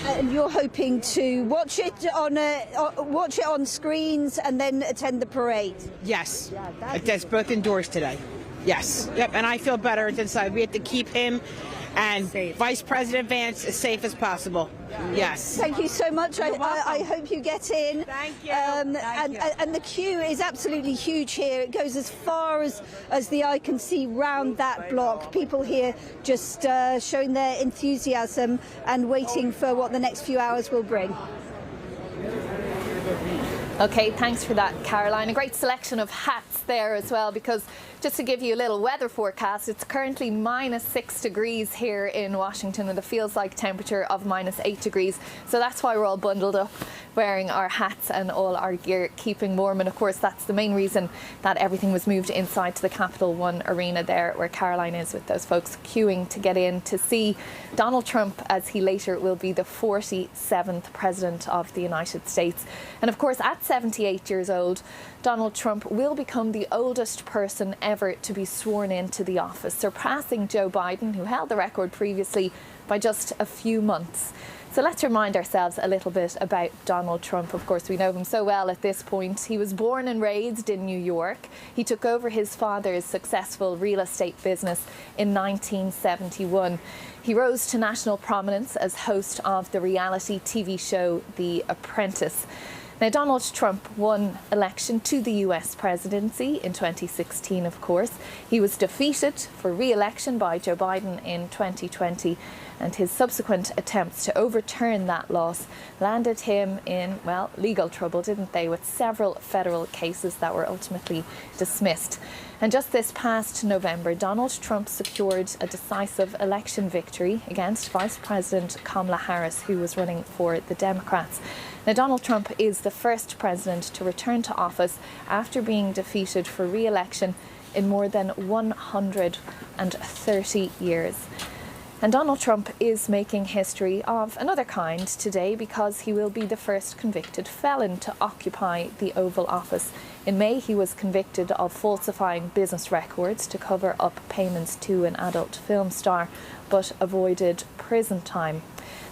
And you're hoping to watch it on screens and then attend the parade. Yes. That's both indoors today. Yes. Yep. And I feel better inside. We have to keep him and Vice President Vance as safe as possible. Yes. Thank you so much. I hope you get in. Thank you. And the queue is absolutely huge here. It goes as far as the eye can see round that block. People here just showing their enthusiasm and waiting for what the next few hours will bring. Okay, thanks for that, Caroline. A great selection of hats there as well, because just to give you a little weather forecast, it's currently -6 degrees here in Washington with a feels like temperature of -8 degrees. So that's why we're all bundled up, wearing our hats and all our gear, keeping warm. And of course, that's the main reason that everything was moved inside to the Capital One Arena there, where Caroline is, with those folks queuing to get in to see Donald Trump, as he later will be the 47th President of the United States. And of course, at 78 years old, Donald Trump will become the oldest person ever to be sworn into the office, surpassing Joe Biden, who held the record previously, by just a few months. So let's remind ourselves a little bit about Donald Trump. Of course, we know him so well at this point. He was born and raised in New York. He took over his father's successful real estate business in 1971. He rose to national prominence as host of the reality TV show The Apprentice. Now, Donald Trump won election to the US presidency in 2016, of course. He was defeated for re-election by Joe Biden in 2020, and his subsequent attempts to overturn that loss landed him in, well, legal trouble, didn't they, with several federal cases that were ultimately dismissed. And just this past November, Donald Trump secured a decisive election victory against Vice President Kamala Harris, who was running for the Democrats. Now, Donald Trump is the first president to return to office after being defeated for re-election in more than 130 years. And Donald Trump is making history of another kind today because he will be the first convicted felon to occupy the Oval Office. In May, he was convicted of falsifying business records to cover up payments to an adult film star, but avoided prison time.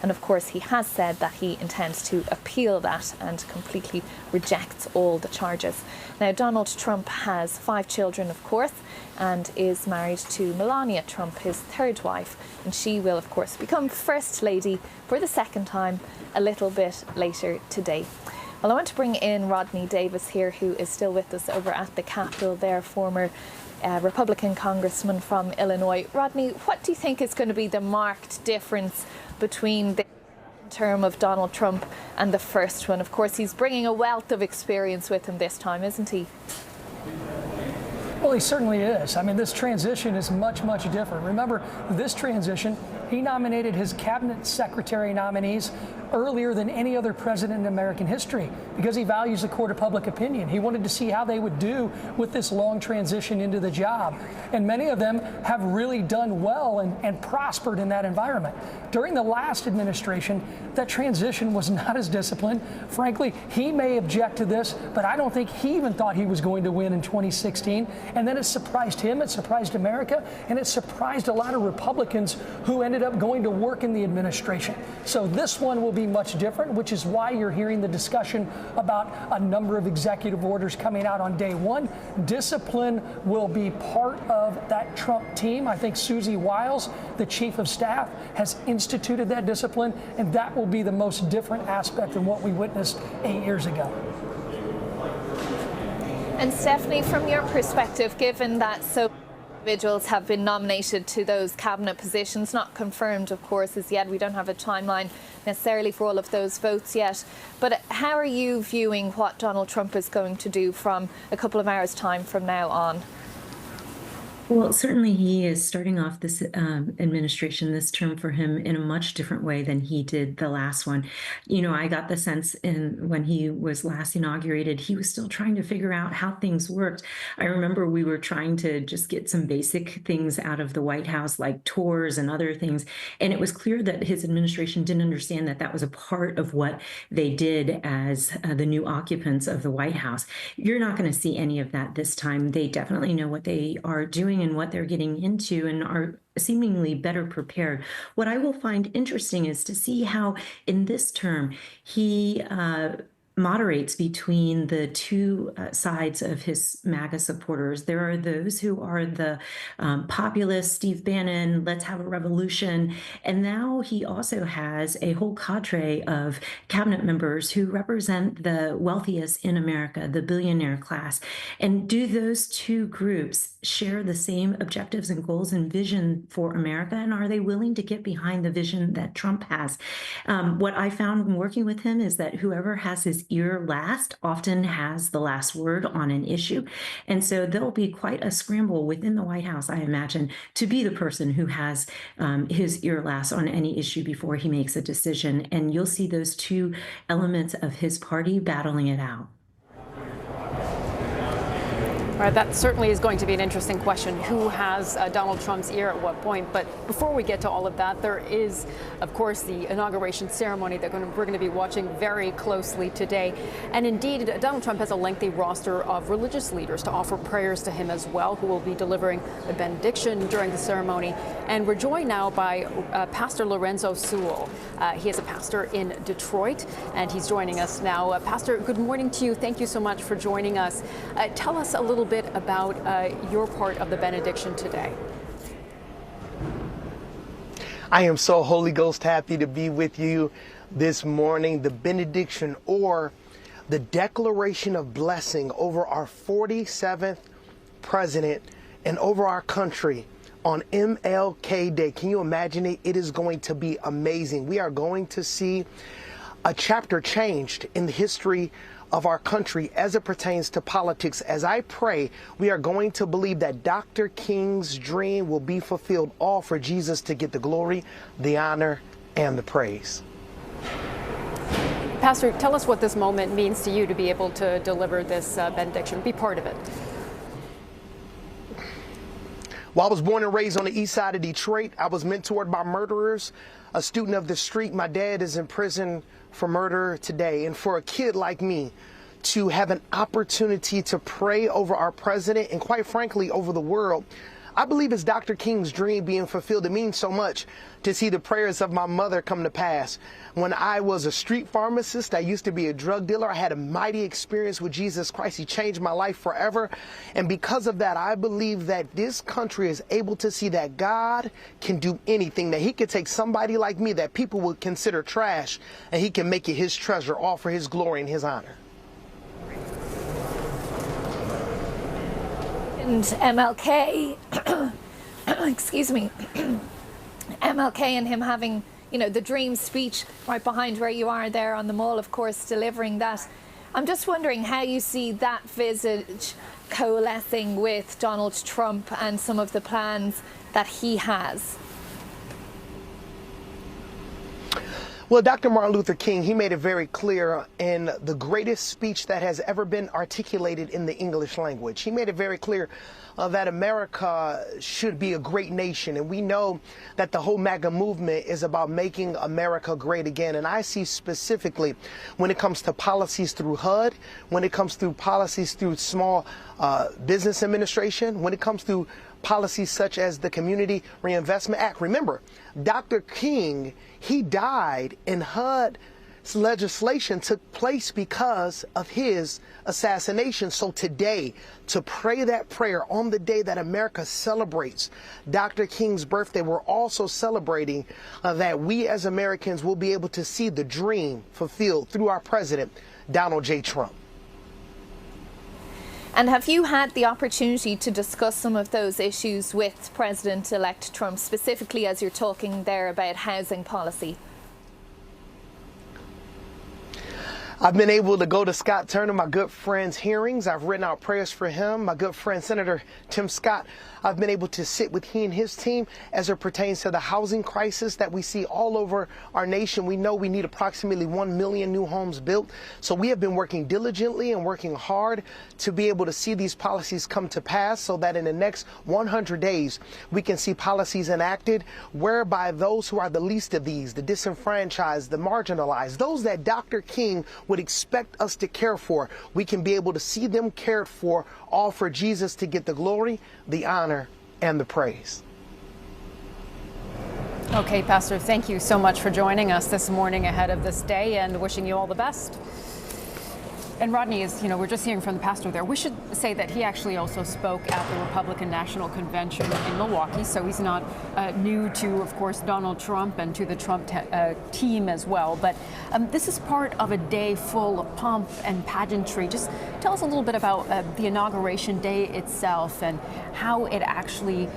And of course, he has said that he intends to appeal that and completely rejects all the charges. Now, Donald Trump has 5 children, of course, and is married to Melania Trump, his third wife. And she will, of course, become First Lady for the second time a little bit later today. Well, I want to bring in Rodney Davis here, who is still with us over at the Capitol there, former Republican congressman from Illinois. Rodney, what do you think is going to be the marked difference between the term of Donald Trump and the first one? Of course, he's bringing a wealth of experience with him this time, isn't he? Well, he certainly is. I mean, this transition is much, much different. Remember, this transition, he nominated his cabinet secretary nominees earlier than any other president in American history because he values the court of public opinion. He wanted to see how they would do with this long transition into the job. And many of them have really done well and prospered in that environment. During the last administration, that transition was not as disciplined. Frankly, he may object to this, but I don't think he even thought he was going to win in 2016. And then it surprised him, it surprised America, and it surprised a lot of Republicans who ended up going to work in the administration. So this one will be much different, which is why you're hearing the discussion about a number of executive orders coming out on day one. Discipline will be part of that Trump team. I think Susie Wiles, the chief of staff, has instituted that discipline, and that will be the most different aspect than what we witnessed 8 years ago. And Stephanie, from your perspective, given that so individuals have been nominated to those cabinet positions, not confirmed, of course, as yet. We don't have a timeline necessarily for all of those votes yet. But how are you viewing what Donald Trump is going to do from a couple of hours' time from now on? Well, certainly he is starting off this administration, this term for him, in a much different way than he did the last one. You know, I got the sense when he was last inaugurated, he was still trying to figure out how things worked. I remember we were trying to just get some basic things out of the White House, like tours and other things. And it was clear that his administration didn't understand that that was a part of what they did as the new occupants of the White House. You're not going to see any of that this time. They definitely know what they are doing and what they're getting into and are seemingly better prepared. What I will find interesting is to see how in this term he moderates between the two sides of his MAGA supporters. There are those who are the populist, Steve Bannon, let's have a revolution. And now he also has a whole cadre of cabinet members who represent the wealthiest in America, the billionaire class. And do those two groups share the same objectives and goals and vision for America? And are they willing to get behind the vision that Trump has? What I found in working with him is that whoever has his ear last often has the last word on an issue. And so there'll be quite a scramble within the White House, I imagine, to be the person who has his ear last on any issue before he makes a decision. And you'll see those two elements of his party battling it out. All right, that certainly is going to be an interesting question. Who has Donald Trump's ear at what point? But before we get to all of that, there is, of course, the inauguration ceremony that we're going to be watching very closely today. And indeed, Donald Trump has a lengthy roster of religious leaders to offer prayers to him as well, who will be delivering the benediction during the ceremony. And we're joined now by Pastor Lorenzo Sewell. He is a pastor in Detroit, and he's joining us now. Pastor, good morning to you. Thank you so much for joining us. Tell us a little bit about your part of the benediction today. I am so Holy Ghost happy to be with you this morning. The benediction, or the declaration of blessing over our 47th president and over our country on MLK Day. Can you imagine it? It is going to be amazing. We are going to see a chapter changed in the history of our country as it pertains to politics. As I pray, we are going to believe that Dr. King's dream will be fulfilled, all for Jesus to get the glory, the honor, and the praise. Pastor, tell us what this moment means to you to be able to deliver this benediction, be part of it. Well, I was born and raised on the east side of Detroit. I was mentored by murderers, a student of the street. My dad is in prison for murder today. And for a kid like me to have an opportunity to pray over our president and, quite frankly, over the world, I believe it's Dr. King's dream being fulfilled. It means so much to see the prayers of my mother come to pass. When I was a street pharmacist, I used to be a drug dealer. I had a mighty experience with Jesus Christ. He changed my life forever. And because of that, I believe that this country is able to see that God can do anything, that he could take somebody like me that people would consider trash, and he can make it his treasure, all for his glory and his honor. And MLK, excuse me, MLK and him having, you know, the dream speech right behind where you are there on the Mall, of course, delivering that. I'm just wondering how you see that visit coalescing with Donald Trump and some of the plans that he has. Well, Dr. Martin Luther King, he made it very clear in the greatest speech that has ever been articulated in the English language. He made it very clear that America should be a great nation. And we know that the whole MAGA movement is about making America great again. And I see specifically when it comes to policies through HUD, when it comes through policies through Small Business Administration, when it comes through policies such as the Community Reinvestment Act. Remember, Dr. King, he died, and HUD's legislation took place because of his assassination. So today, to pray that prayer on the day that America celebrates Dr. King's birthday, we're also celebrating that we as Americans will be able to see the dream fulfilled through our president, Donald J. Trump. And have you had the opportunity to discuss some of those issues with President-elect Trump, specifically as you're talking there about housing policy? I've been able to go to Scott Turner, my good friend's hearings. I've written out prayers for him. My good friend, Senator Tim Scott, I've been able to sit with he and his team as it pertains to the housing crisis that we see all over our nation. We know we need approximately 1 million new homes built. So we have been working diligently and working hard to be able to see these policies come to pass so that in the next 100 days, we can see policies enacted whereby those who are the least of these, the disenfranchised, the marginalized, those that Dr. King would expect us to care for, we can be able to see them cared for, all for Jesus to get the glory, the honor, and the praise. Okay, Pastor, thank you so much for joining us this morning ahead of this day, and wishing you all the best. And Rodney, is, we're just hearing from the pastor there. We should say that he actually also spoke at the Republican National Convention in Milwaukee, so he's not new to, of course, Donald Trump and to the Trump team as well. But this is part of a day full of pomp and pageantry. Just tell us a little bit about the inauguration day itself and how it actually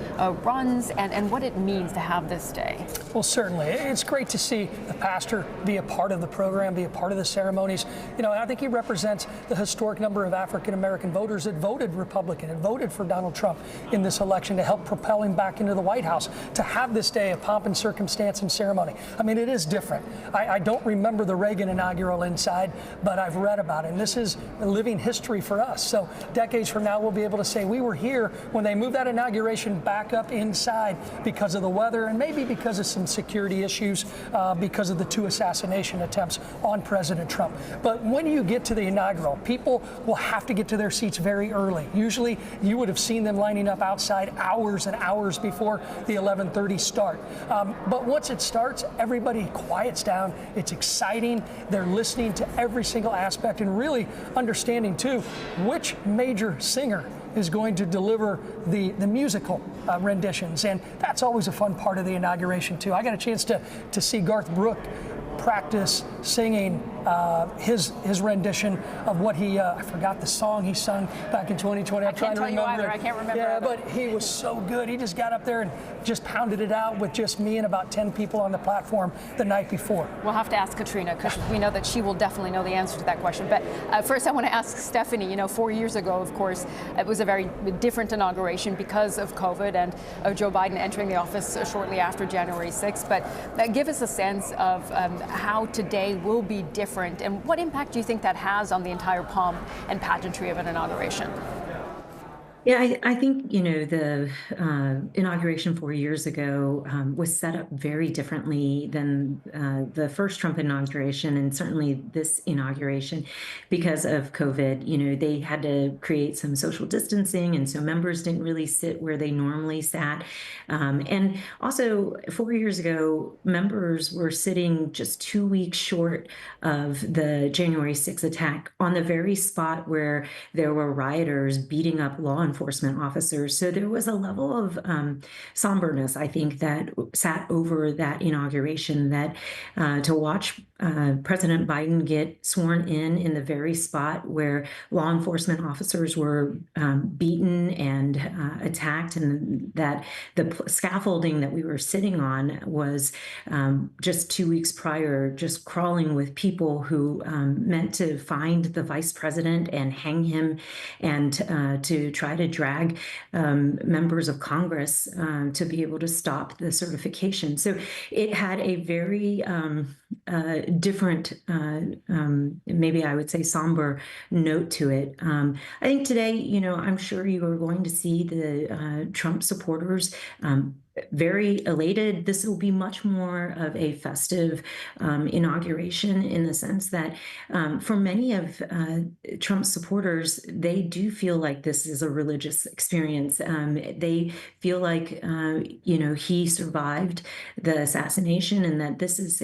runs and what it means to have this day. Well, certainly. It's great to see the pastor be a part of the program, be a part of the ceremonies. I think he represents the historic number of African-American voters that voted Republican and voted for Donald Trump in this election to help propel him back into the White House. To have this day of pomp and circumstance and ceremony, I mean, it is different. I don't remember the Reagan inaugural inside, but I've read about it, and this is a living history for us. So decades from now, we'll be able to say we were here when they moved that inauguration back up inside because of the weather and maybe because of some security issues because of the 2 assassination attempts on President Trump. But when you get to the inaugural, people will have to get to their seats very early. Usually, you would have seen them lining up outside hours and hours before the 11:30 start. But once it starts, everybody quiets down. It's exciting. They're listening to every single aspect and really understanding, too, which major singer is going to deliver the musical renditions. And that's always a fun part of the inauguration, too. I got a chance to see Garth Brooks practice singing his rendition of what he, I forgot the song he sung back in 2020. I can't tell you either. I can't remember. Yeah, but he was so good. He just got up there and just pounded it out with just me and about 10 people on the platform the night before. We'll have to ask Katrina because we know that she will definitely know the answer to that question. But first I want to ask Stephanie, 4 years ago, of course, it was a very different inauguration because of COVID and Joe Biden entering the office shortly after January 6th. But give us a sense of how today will be different and what impact do you think that has on the entire pomp and pageantry of an inauguration? Yeah, I think, the inauguration 4 years ago was set up very differently than the first Trump inauguration, and certainly this inauguration because of COVID. They had to create some social distancing, and so members didn't really sit where they normally sat. And also, 4 years ago, members were sitting just 2 weeks short of the January 6th attack on the very spot where there were rioters beating up law enforcement officers. So there was a level of somberness, I think, that sat over that inauguration, that to watch President Biden get sworn in the very spot where law enforcement officers were beaten and attacked, and that the scaffolding that we were sitting on was just 2 weeks prior, just crawling with people who meant to find the vice president and hang him, and to try to drag members of Congress to be able to stop the certification. So it had a very different, maybe I would say somber note to it. I think today, I'm sure you are going to see the Trump supporters very elated. This will be much more of a festive inauguration, in the sense that for many of Trump's supporters, they do feel like this is a religious experience. They feel like, he survived the assassination, and that this is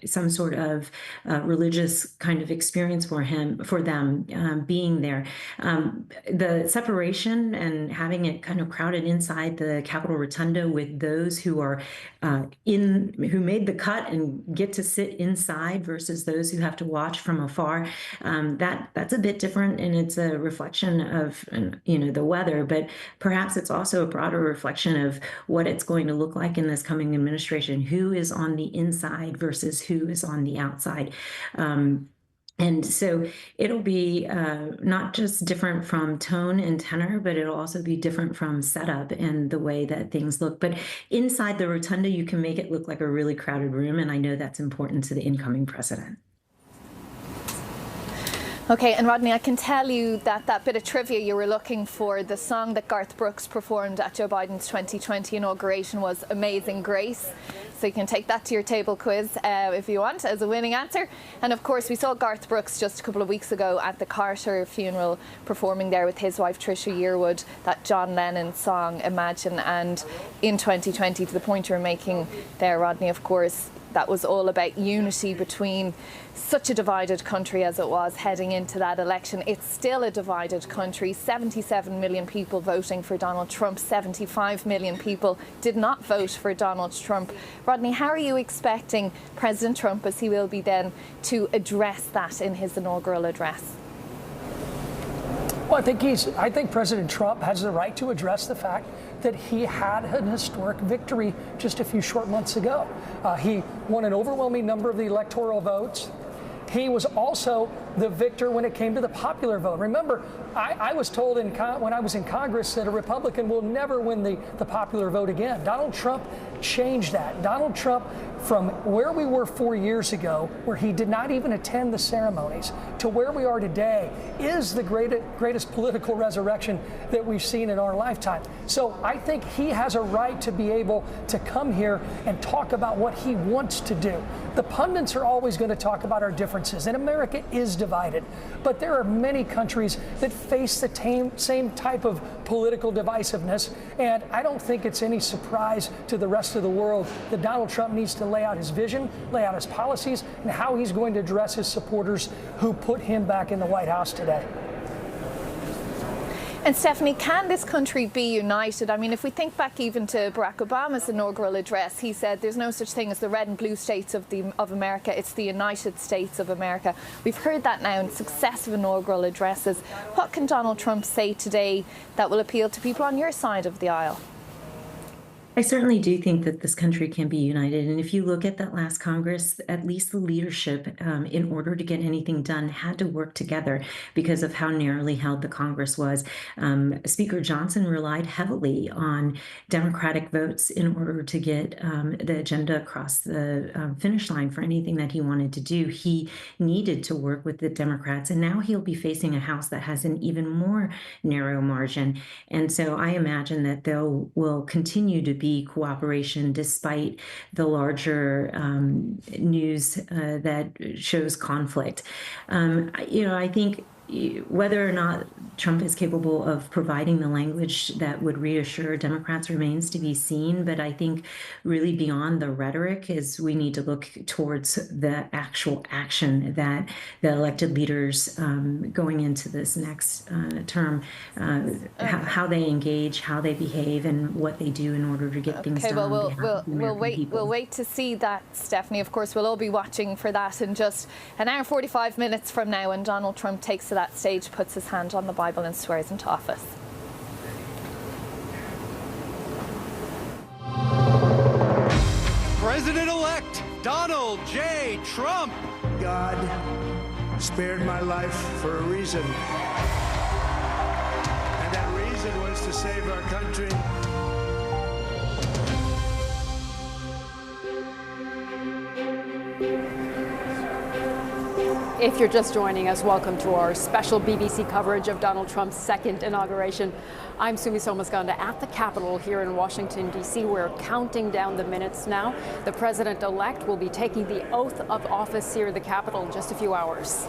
some sort of religious kind of experience for them being there. The separation and having it kind of crowded inside the Capitol Rotunda with those who are who made the cut and get to sit inside versus those who have to watch from afar, that's a bit different, and it's a reflection of the weather, but perhaps it's also a broader reflection of what it's going to look like in this coming administration, who is on the inside versus who is on the outside. And so it'll be not just different from tone and tenor, but it'll also be different from setup and the way that things look. But inside the rotunda, you can make it look like a really crowded room, and I know that's important to the incoming president. Okay, and Rodney, I can tell you that bit of trivia you were looking for, the song that Garth Brooks performed at Joe Biden's 2020 inauguration, was Amazing Grace. So you can take that to your table quiz if you want, as a winning answer. And of course, we saw Garth Brooks just a couple of weeks ago at the Carter funeral, performing there with his wife Trisha Yearwood, that John Lennon song, Imagine. And in 2020, to the point you were making there, Rodney, of course, that was all about unity between such a divided country as it was heading into that election. It's still a divided country. 77 million people voting for Donald Trump. 75 million people did not vote for Donald Trump. Rodney, how are you expecting President Trump, as he will be then, to address that in his inaugural address? Well, I think President Trump has the right to address the fact that he had an historic victory just a few short months ago. He won an overwhelming number of the electoral votes. He was also the victor when it came to the popular vote. Remember, I was told when I was in Congress that a Republican will never win the popular vote again. Donald Trump changed that. Donald Trump, from where we were 4 years ago, where he did not even attend the ceremonies, to where we are today, is the greatest political resurrection that we've seen in our lifetime. So I think he has a right to be able to come here and talk about what he wants to do. The pundits are always going to talk about our differences, and America is divided. But there are many countries that face the same type of political divisiveness, and I don't think it's any surprise to the rest of the world that Donald Trump needs to lay out his vision, lay out his policies, and how he's going to address his supporters who put him back in the White House today. And Stephanie, can this country be united? I mean, if we think back even to Barack Obama's inaugural address, he said there's no such thing as the red and blue states of America. It's the United States of America. We've heard that now in successive inaugural addresses. What can Donald Trump say today that will appeal to people on your side of the aisle? I certainly do think that this country can be united. And if you look at that last Congress, at least the leadership, in order to get anything done, had to work together because of how narrowly held the Congress was. Speaker Johnson relied heavily on Democratic votes in order to get the agenda across the finish line for anything that he wanted to do. He needed to work with the Democrats, and now he'll be facing a House that has an even more narrow margin. And so I imagine that will continue to be cooperation despite the larger news that shows conflict. I think whether or not Trump is capable of providing the language that would reassure Democrats remains to be seen. But I think really beyond the rhetoric is we need to look towards the actual action that the elected leaders going into this next term, how they engage, how they behave, and what they do in order to get things done. We'll wait to see that, Stephanie. Of course, we'll all be watching for that in just an hour 45 minutes from now when Donald Trump takes to that stage, puts his hand on the Bible and swears into office. President-elect Donald J. Trump. God spared my life for a reason. And that reason was to save our country. If you're just joining us, welcome to our special BBC coverage of Donald Trump's second inauguration. I'm Sumi Somaskonda at the Capitol here in Washington, D.C. We're counting down the minutes now. The president-elect will be taking the oath of office here at the Capitol in just a few hours.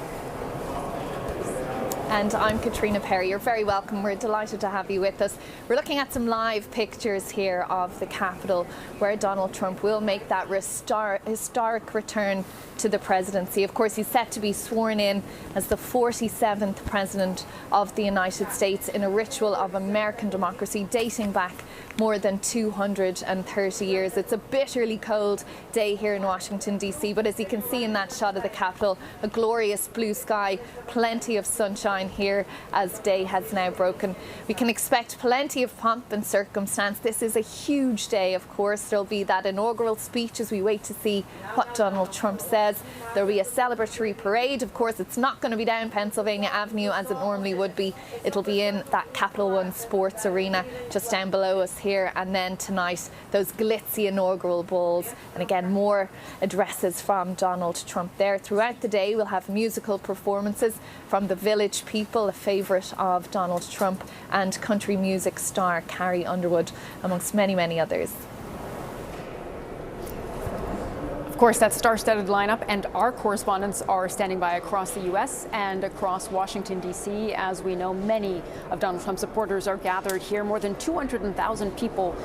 And I'm Katrina Perry. You're very welcome. We're delighted to have you with us. We're looking at some live pictures here of the Capitol where Donald Trump will make that historic return to the presidency. Of course, he's set to be sworn in as the 47th president of the United States in a ritual of American democracy dating back more than 230 years. It's a bitterly cold day here in Washington, D.C., but as you can see in that shot of the Capitol, a glorious blue sky, plenty of sunshine here as day has now broken. We can expect plenty of pomp and circumstance. This is a huge day, of course. There'll be that inaugural speech as we wait to see what Donald Trump says. There'll be a celebratory parade. Of course, it's not going to be down Pennsylvania Avenue as it normally would be. It'll be in that Capital One Sports Arena just down below us here. And then tonight, those glitzy inaugural balls. And again, more addresses from Donald Trump there. Throughout the day, we'll have musical performances from the Village People, a favourite of Donald Trump, and country music star Carrie Underwood, amongst many, many others. Of course, that star-studded lineup, and our correspondents are standing by across the U.S. and across Washington, D.C. As we know, many of Donald Trump's supporters are gathered here. More than 200,000 people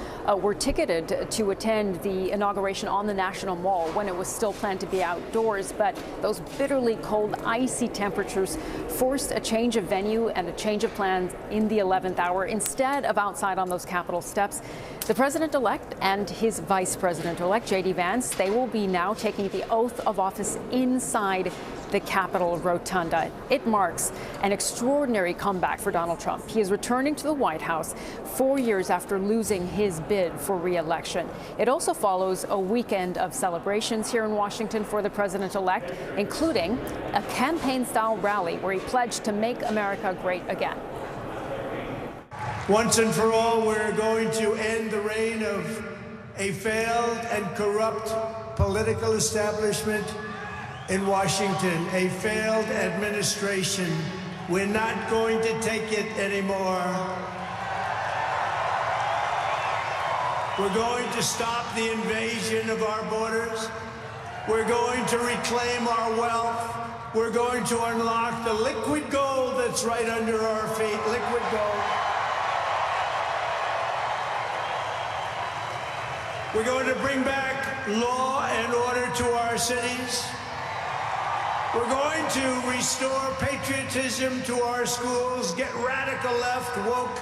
were ticketed to attend the inauguration on the National Mall when it was still planned to be outdoors. But those bitterly cold, icy temperatures forced a change of venue and a change of plans in the 11th hour. Instead of outside on those Capitol steps, the president-elect and his vice president-elect, J.D. Vance, they will be now taking the oath of office inside the Capitol Rotunda. It marks an extraordinary comeback for Donald Trump. He is returning to the White House 4 years after losing his bid for re-election. It also follows a weekend of celebrations here in Washington for the president-elect, including a campaign-style rally where he pledged to make America great again. Once and for all, we're going to end the reign of a failed and corrupt political establishment in Washington, a failed administration. We're not going to take it anymore. We're going to stop the invasion of our borders. We're going to reclaim our wealth. We're going to unlock the liquid gold that's right under our feet, liquid gold. We're going to bring back law and order to our cities. We're going to restore patriotism to our schools, get radical left, woke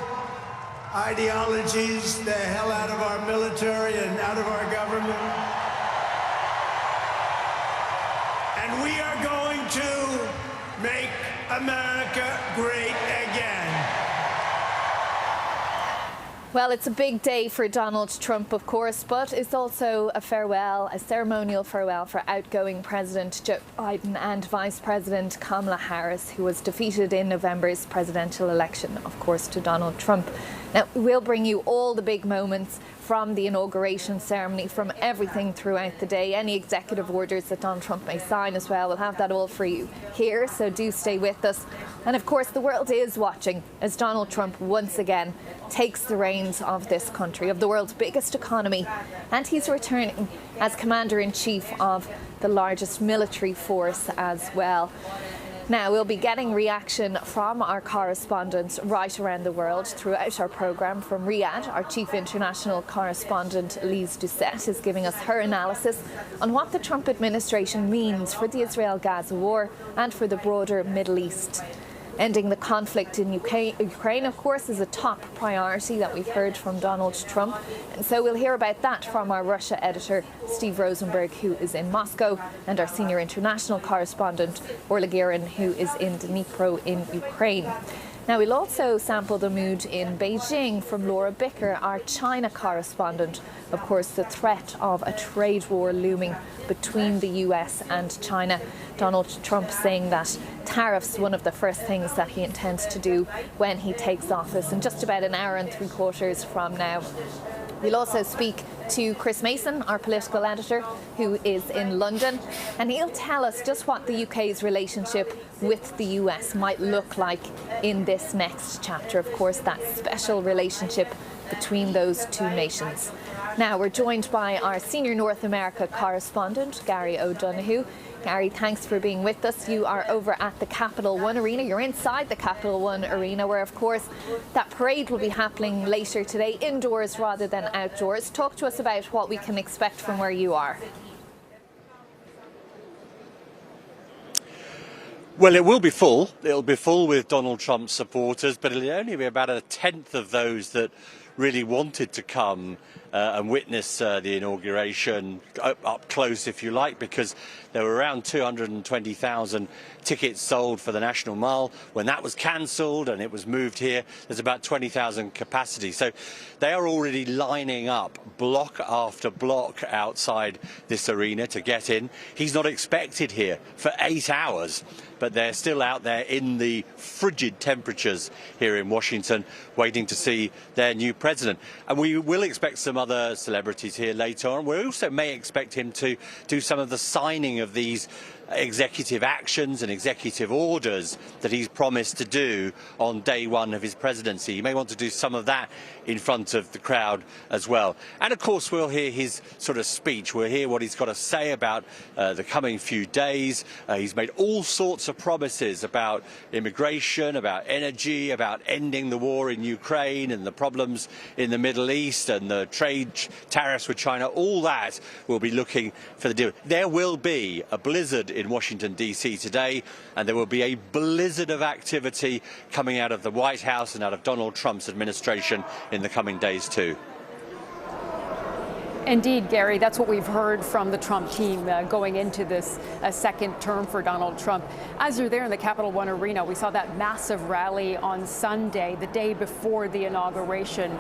ideologies the hell out of our military and out of our government. And we are going to make America great again. Well, it's a big day for Donald Trump, of course, but it's also a farewell, a ceremonial farewell for outgoing President Joe Biden and Vice President Kamala Harris, who was defeated in November's presidential election, of course, to Donald Trump. Now, we'll bring you all the big moments from the inauguration ceremony, from everything throughout the day, any executive orders that Donald Trump may sign as well. We'll have that all for you here, so do stay with us. And of course, the world is watching as Donald Trump once again takes the reins of this country, of the world's biggest economy, and he's returning as Commander-in-Chief of the largest military force as well. Now, we'll be getting reaction from our correspondents right around the world throughout our programme. From Riyadh, our chief international correspondent, Lise Doucette, is giving us her analysis on what the Trump administration means for the Israel-Gaza war and for the broader Middle East. Ending the conflict in Ukraine, of course, is a top priority that we've heard from Donald Trump. And so we'll hear about that from our Russia editor, Steve Rosenberg, who is in Moscow, and our senior international correspondent, Orla Guerin, who is in Dnipro in Ukraine. Now, we'll also sample the mood in Beijing from Laura Bicker, our China correspondent. Of course, the threat of a trade war looming between the US and China. Donald Trump saying that tariffs one of the first things that he intends to do when he takes office in just about an hour and 3/4 from now. We'll also speak to Chris Mason, our political editor, who is in London, and he'll tell us just what the UK's relationship with the US might look like in this next chapter. Of course, that special relationship between those two nations. Now, we're joined by our senior North America correspondent, Gary O'Donoghue. Gary, thanks for being with us. You are over at the Capital One Arena. You're inside the Capital One Arena, where, of course, that parade will be happening later today, indoors rather than outdoors. Talk to us about what we can expect from where you are. Well, it will be full. It'll be full with Donald Trump supporters, but it'll only be about a tenth of those that really wanted to come and witness the inauguration up close, if you like, because there were around 220,000 tickets sold for the National Mall. When that was cancelled and it was moved here, there's about 20,000 capacity. So they are already lining up block after block outside this arena to get in. He's not expected here for 8 hours, but they're still out there in the frigid temperatures here in Washington, waiting to see their new president. And we will expect some other celebrities here later on. We also may expect him to do some of the signing of these executive actions and executive orders that he's promised to do on day one of his presidency. He may want to do some of that in front of the crowd as well. And of course, we'll hear his sort of speech. We'll hear what he's got to say about the coming few days. He's made all sorts of promises about immigration, about energy, about ending the war in Ukraine and the problems in the Middle East and the trade tariffs with China. All that will be looking for the deal. There will be a blizzard in Washington, D.C. today, and there will be a blizzard of activity coming out of the White House and out of Donald Trump's administration in the coming days too. Indeed, Gary, that's what we've heard from the Trump team going into this second term for Donald Trump. As you're there in the Capital One Arena, we saw that massive rally on Sunday, the day before the inauguration.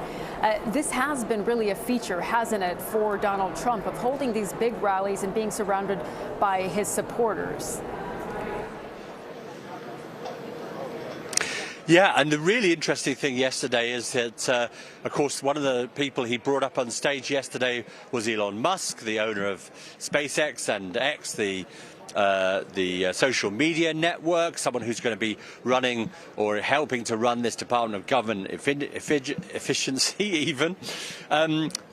This has been really a feature, hasn't it, for Donald Trump, of holding these big rallies and being surrounded by his supporters. Yeah, and the really interesting thing yesterday is that, of course, one of the people he brought up on stage yesterday was Elon Musk, the owner of SpaceX and X, the social media network, someone who's going to be running or helping to run this Department of Government efficiency even.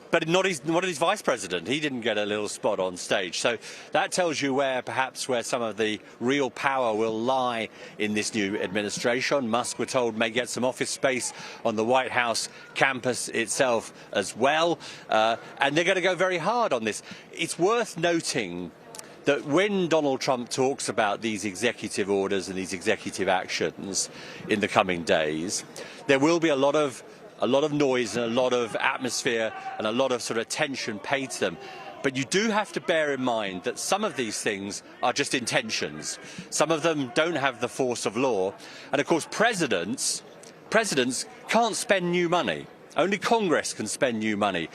But not his vice president. He didn't get a little spot on stage. So that tells you where some of the real power will lie in this new administration. Musk, we're told, may get some office space on the White House campus itself as well. And they're going to go very hard on this. It's worth noting that when Donald Trump talks about these executive orders and these executive actions in the coming days, there will be a lot of noise and a lot of atmosphere and a lot of sort of attention paid to them. But you do have to bear in mind that some of these things are just intentions. Some of them don't have the force of law. And of course, presidents can't spend new money. Only Congress can spend new money.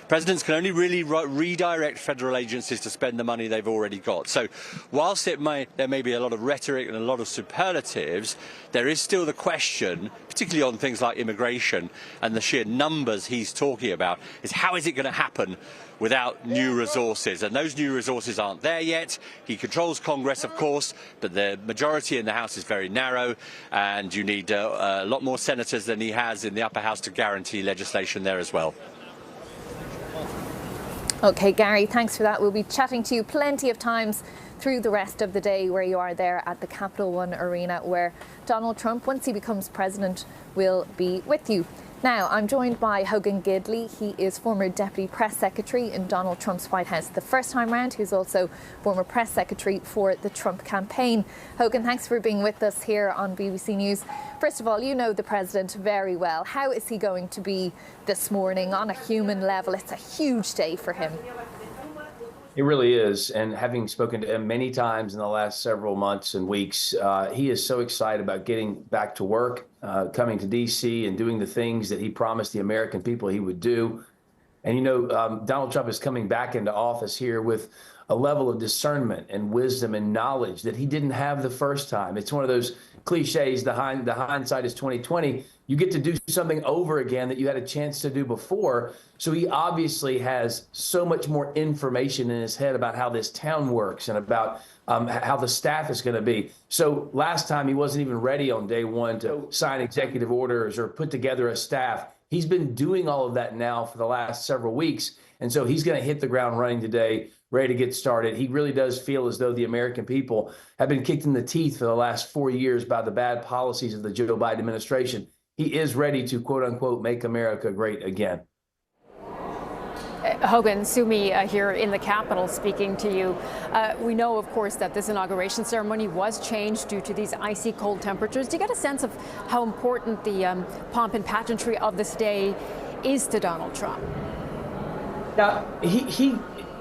Presidents can only really redirect federal agencies to spend the money they've already got. So whilst there may be a lot of rhetoric and a lot of superlatives, there is still the question, particularly on things like immigration and the sheer numbers he's talking about, is how is it going to happen without new resources? And those new resources aren't there yet. He controls Congress, of course, but the majority in the House is very narrow, and you need a lot more senators than he has in the upper house to guarantee legislation there as well. OK, Gary, thanks for that. We'll be chatting to you plenty of times through the rest of the day where you are there at the Capital One Arena, where Donald Trump, once he becomes president, will be with you. Now, I'm joined by Hogan Gidley. He is former Deputy Press Secretary in Donald Trump's White House the first time round. He's also former Press Secretary for the Trump campaign. Hogan, thanks for being with us here on BBC News. First of all, you know the President very well. How is he going to be this morning on a human level? It's a huge day for him. It really is. And having spoken to him many times in the last several months and weeks, he is so excited about getting back to work, coming to D.C. and doing the things that he promised the American people he would do. And, you know, Donald Trump is coming back into office here with a level of discernment and wisdom and knowledge that he didn't have the first time. It's one of those cliches, the hindsight is 20/20. You get to do something over again that you had a chance to do before. So he obviously has so much more information in his head about how this town works and about how the staff is going to be. So last time he wasn't even ready on day one to sign executive orders or put together a staff. He's been doing all of that now for the last several weeks. And so he's going to hit the ground running today, ready to get started. He really does feel as though the American people have been kicked in the teeth for the last 4 years by the bad policies of the Joe Biden administration. He is ready to, quote unquote, make America great again. Hogan, Sumi here in the Capitol speaking to you. We know, of course, that this inauguration ceremony was changed due to these icy cold temperatures. Do you get a sense of how important the pomp and pageantry of this day is to Donald Trump? Now, he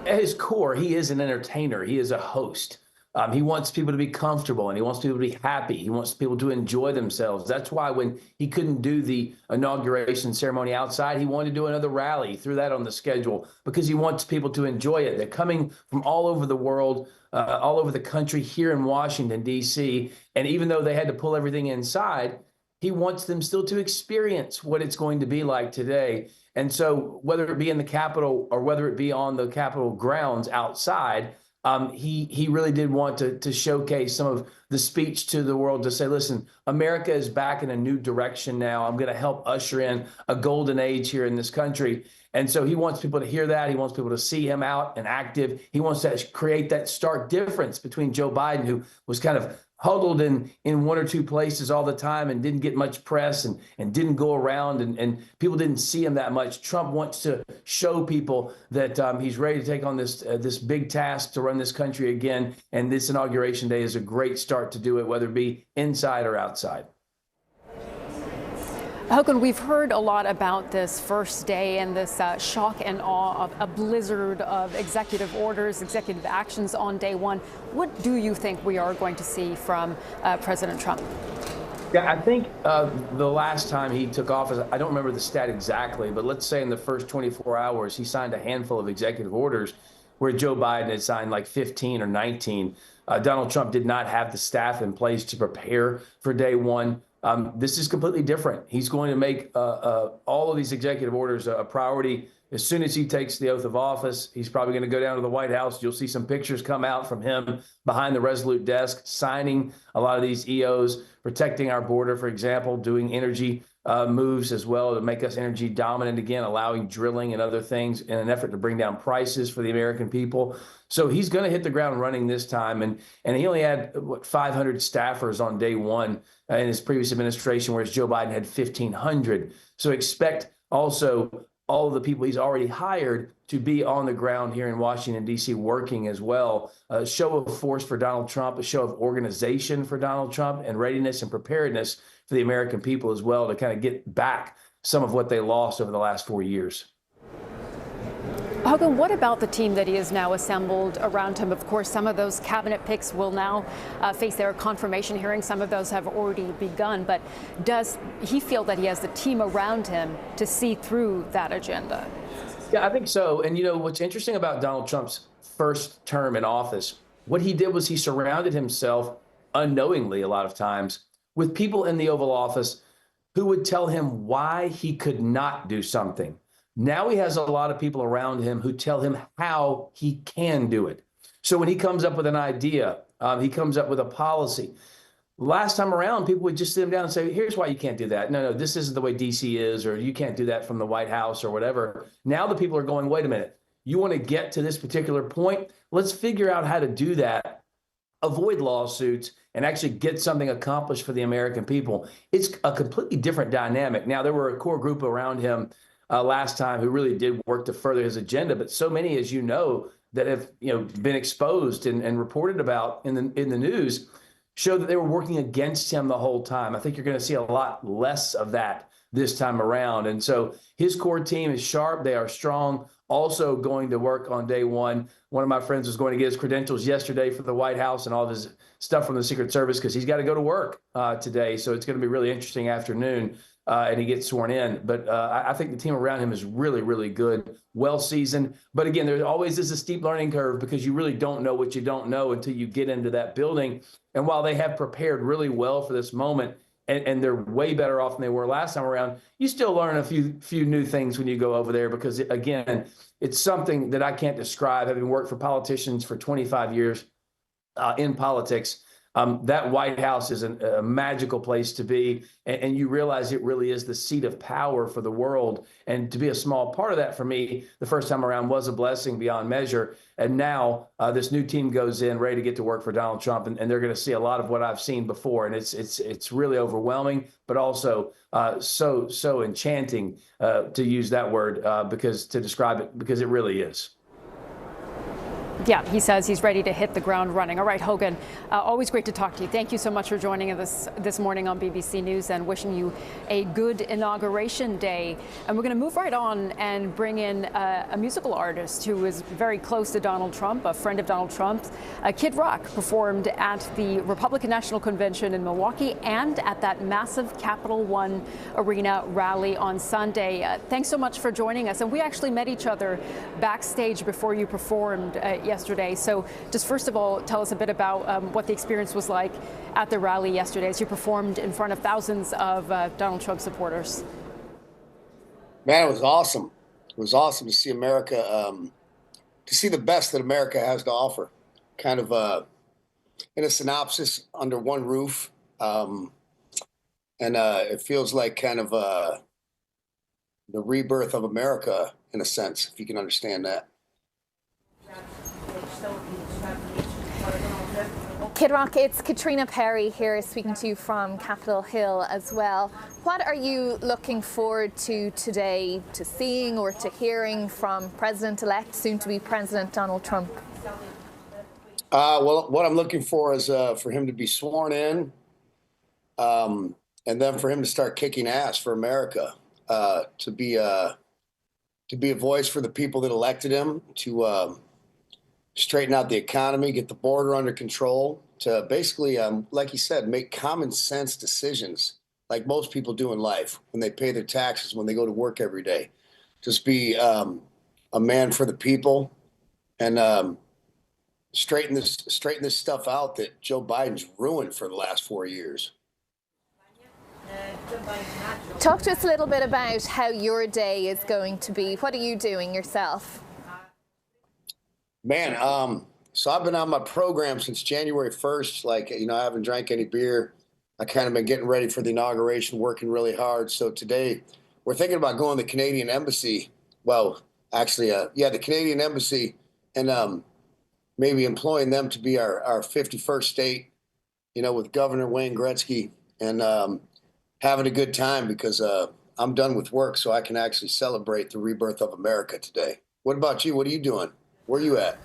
at his core, he is an entertainer. He is a host. He wants people to be comfortable and he wants people to be happy. He wants people to enjoy themselves. That's why when he couldn't do the inauguration ceremony outside, he wanted to do another rally. He threw that on the schedule because he wants people to enjoy it. They're coming from all over the world, all over the country, here in Washington, D.C. And even though they had to pull everything inside, he wants them still to experience what it's going to be like today. And so whether it be in the Capitol or whether it be on the Capitol grounds outside, he really did want to showcase some of the speech to the world to say, listen, America is back in a new direction now. I'm going to help usher in a golden age here in this country. And so he wants people to hear that. He wants people to see him out and active. He wants to create that stark difference between Joe Biden, who was kind of huddled in one or two places all the time and didn't get much press and didn't go around and people didn't see him that much. Trump wants to show people that he's ready to take on this big task to run this country again. And this inauguration day is a great start to do it, whether it be inside or outside. Hogan, we've heard a lot about this first day and this shock and awe of a blizzard of executive orders, executive actions on day one. What do you think we are going to see from President Trump? Yeah, I think the last time he took office, I don't remember the stat exactly, but let's say in the first 24 hours, he signed a handful of executive orders where Joe Biden had signed like 15 or 19. Donald Trump did not have the staff in place to prepare for day one. This is completely different. He's going to make all of these executive orders a priority. As soon as he takes the oath of office, he's probably going to go down to the White House. You'll see some pictures come out from him behind the Resolute desk, signing a lot of these EOs, protecting our border, for example, doing energy moves as well to make us energy dominant again, allowing drilling and other things in an effort to bring down prices for the American people. So he's going to hit the ground running this time. And he only had 500 staffers on day one in his previous administration, whereas Joe Biden had 1,500. So expect also all of the people he's already hired to be on the ground here in Washington, D.C., working as well. A show of force for Donald Trump, a show of organization for Donald Trump, and readiness and preparedness for the American people as well to kind of get back some of what they lost over the last 4 years. Hogan, what about the team that he has now assembled around him? Of course, some of those cabinet picks will now face their confirmation hearings. Some of those have already begun. But does he feel that he has the team around him to see through that agenda? Yeah, I think so. And, you know, what's interesting about Donald Trump's first term in office, what he did was he surrounded himself unknowingly a lot of times with people in the Oval Office who would tell him why he could not do something. Now he has a lot of people around him who tell him how he can do it. So when he comes up with an idea, he comes up with a policy. Last time around, people would just sit him down and say, here's why you can't do that. No, this isn't the way DC is, or you can't do that from the White House or whatever. Now the people are going, wait a minute, you want to get to this particular point? Let's figure out how to do that, avoid lawsuits, and actually get something accomplished for the American people. It's a completely different dynamic. Now, there were a core group around him last time who really did work to further his agenda, but so many, as you know, that have been exposed and reported about in the news show that they were working against him the whole time. I think you're going to see a lot less of that this time around. And so his core team is sharp. They are strong. Also going to work on day one. One of my friends was going to get his credentials yesterday for the White House and all of his stuff from the Secret Service because he's got to go to work today. So it's going to be a really interesting afternoon. And he gets sworn in. But I think the team around him is really, really good, well-seasoned. But again, there always is a steep learning curve because you really don't know what you don't know until you get into that building. And while they have prepared really well for this moment, and they're way better off than they were last time around, you still learn a few new things when you go over there because, again, it's something that I can't describe, having worked for politicians for 25 years in politics. That White House is a magical place to be, and you realize it really is the seat of power for the world. And to be a small part of that for me, the first time around was a blessing beyond measure. And now this new team goes in ready to get to work for Donald Trump, and they're going to see a lot of what I've seen before, and it's really overwhelming, but also so enchanting to use that word because to describe it because it really is. Yeah, he says he's ready to hit the ground running. All right, Hogan, always great to talk to you. Thank you so much for joining us this morning on BBC News and wishing you a good Inauguration Day. And we're going to move right on and bring in a musical artist who is very close to Donald Trump, a friend of Donald Trump's. Kid Rock performed at the Republican National Convention in Milwaukee and at that massive Capital One Arena rally on Sunday. Thanks so much for joining us. And we actually met each other backstage before you performed yesterday. So just first of all, tell us a bit about what the experience was like at the rally yesterday as you performed in front of thousands of Donald Trump supporters. Man, it was awesome. It was awesome to see America, to see the best that America has to offer, kind of in a synopsis under one roof. And it feels like kind of the rebirth of America in a sense, if you can understand that. Kid Rock, it's Katrina Perry here speaking to you from Capitol Hill as well. What are you looking forward to today, to seeing or to hearing from President-elect, soon-to-be President Donald Trump? Well, what I'm looking for is for him to be sworn in, and then for him to start kicking ass for America, to be a voice for the people that elected him, to straighten out the economy, get the border under control, to basically, like he said, make common sense decisions like most people do in life when they pay their taxes, when they go to work every day. Just be a man for the people and straighten this stuff out that Joe Biden's ruined for the last 4 years. Talk to us a little bit about how your day is going to be. What are you doing yourself? Man, so I've been on my program since January 1st. Like, I haven't drank any beer. I kind of been getting ready for the inauguration, working really hard. So today we're thinking about going to the Canadian Embassy. Well, actually, the Canadian Embassy, and maybe employing them to be our 51st state, with Governor Wayne Gretzky, and having a good time because I'm done with work, so I can actually celebrate the rebirth of America today. What about you? What are you doing? Where are you at?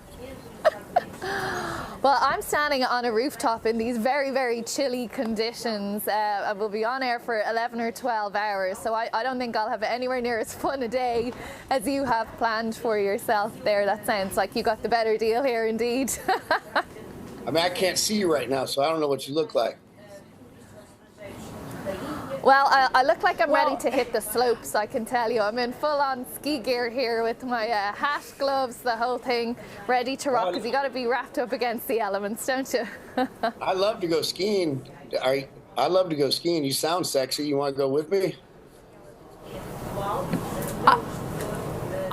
Well, I'm standing on a rooftop in these very, very chilly conditions. We'll be on air for 11 or 12 hours, so I don't think I'll have anywhere near as fun a day as you have planned for yourself there. That sounds like you got the better deal here indeed. I mean, I can't see you right now, so I don't know what you look like. Well, I look like I'm ready to hit the slopes, I can tell you. I'm in full-on ski gear here with my hat, gloves, the whole thing, ready to rock, because you got to be wrapped up against the elements, don't you? I love to go skiing. I love to go skiing. You sound sexy. You want to go with me?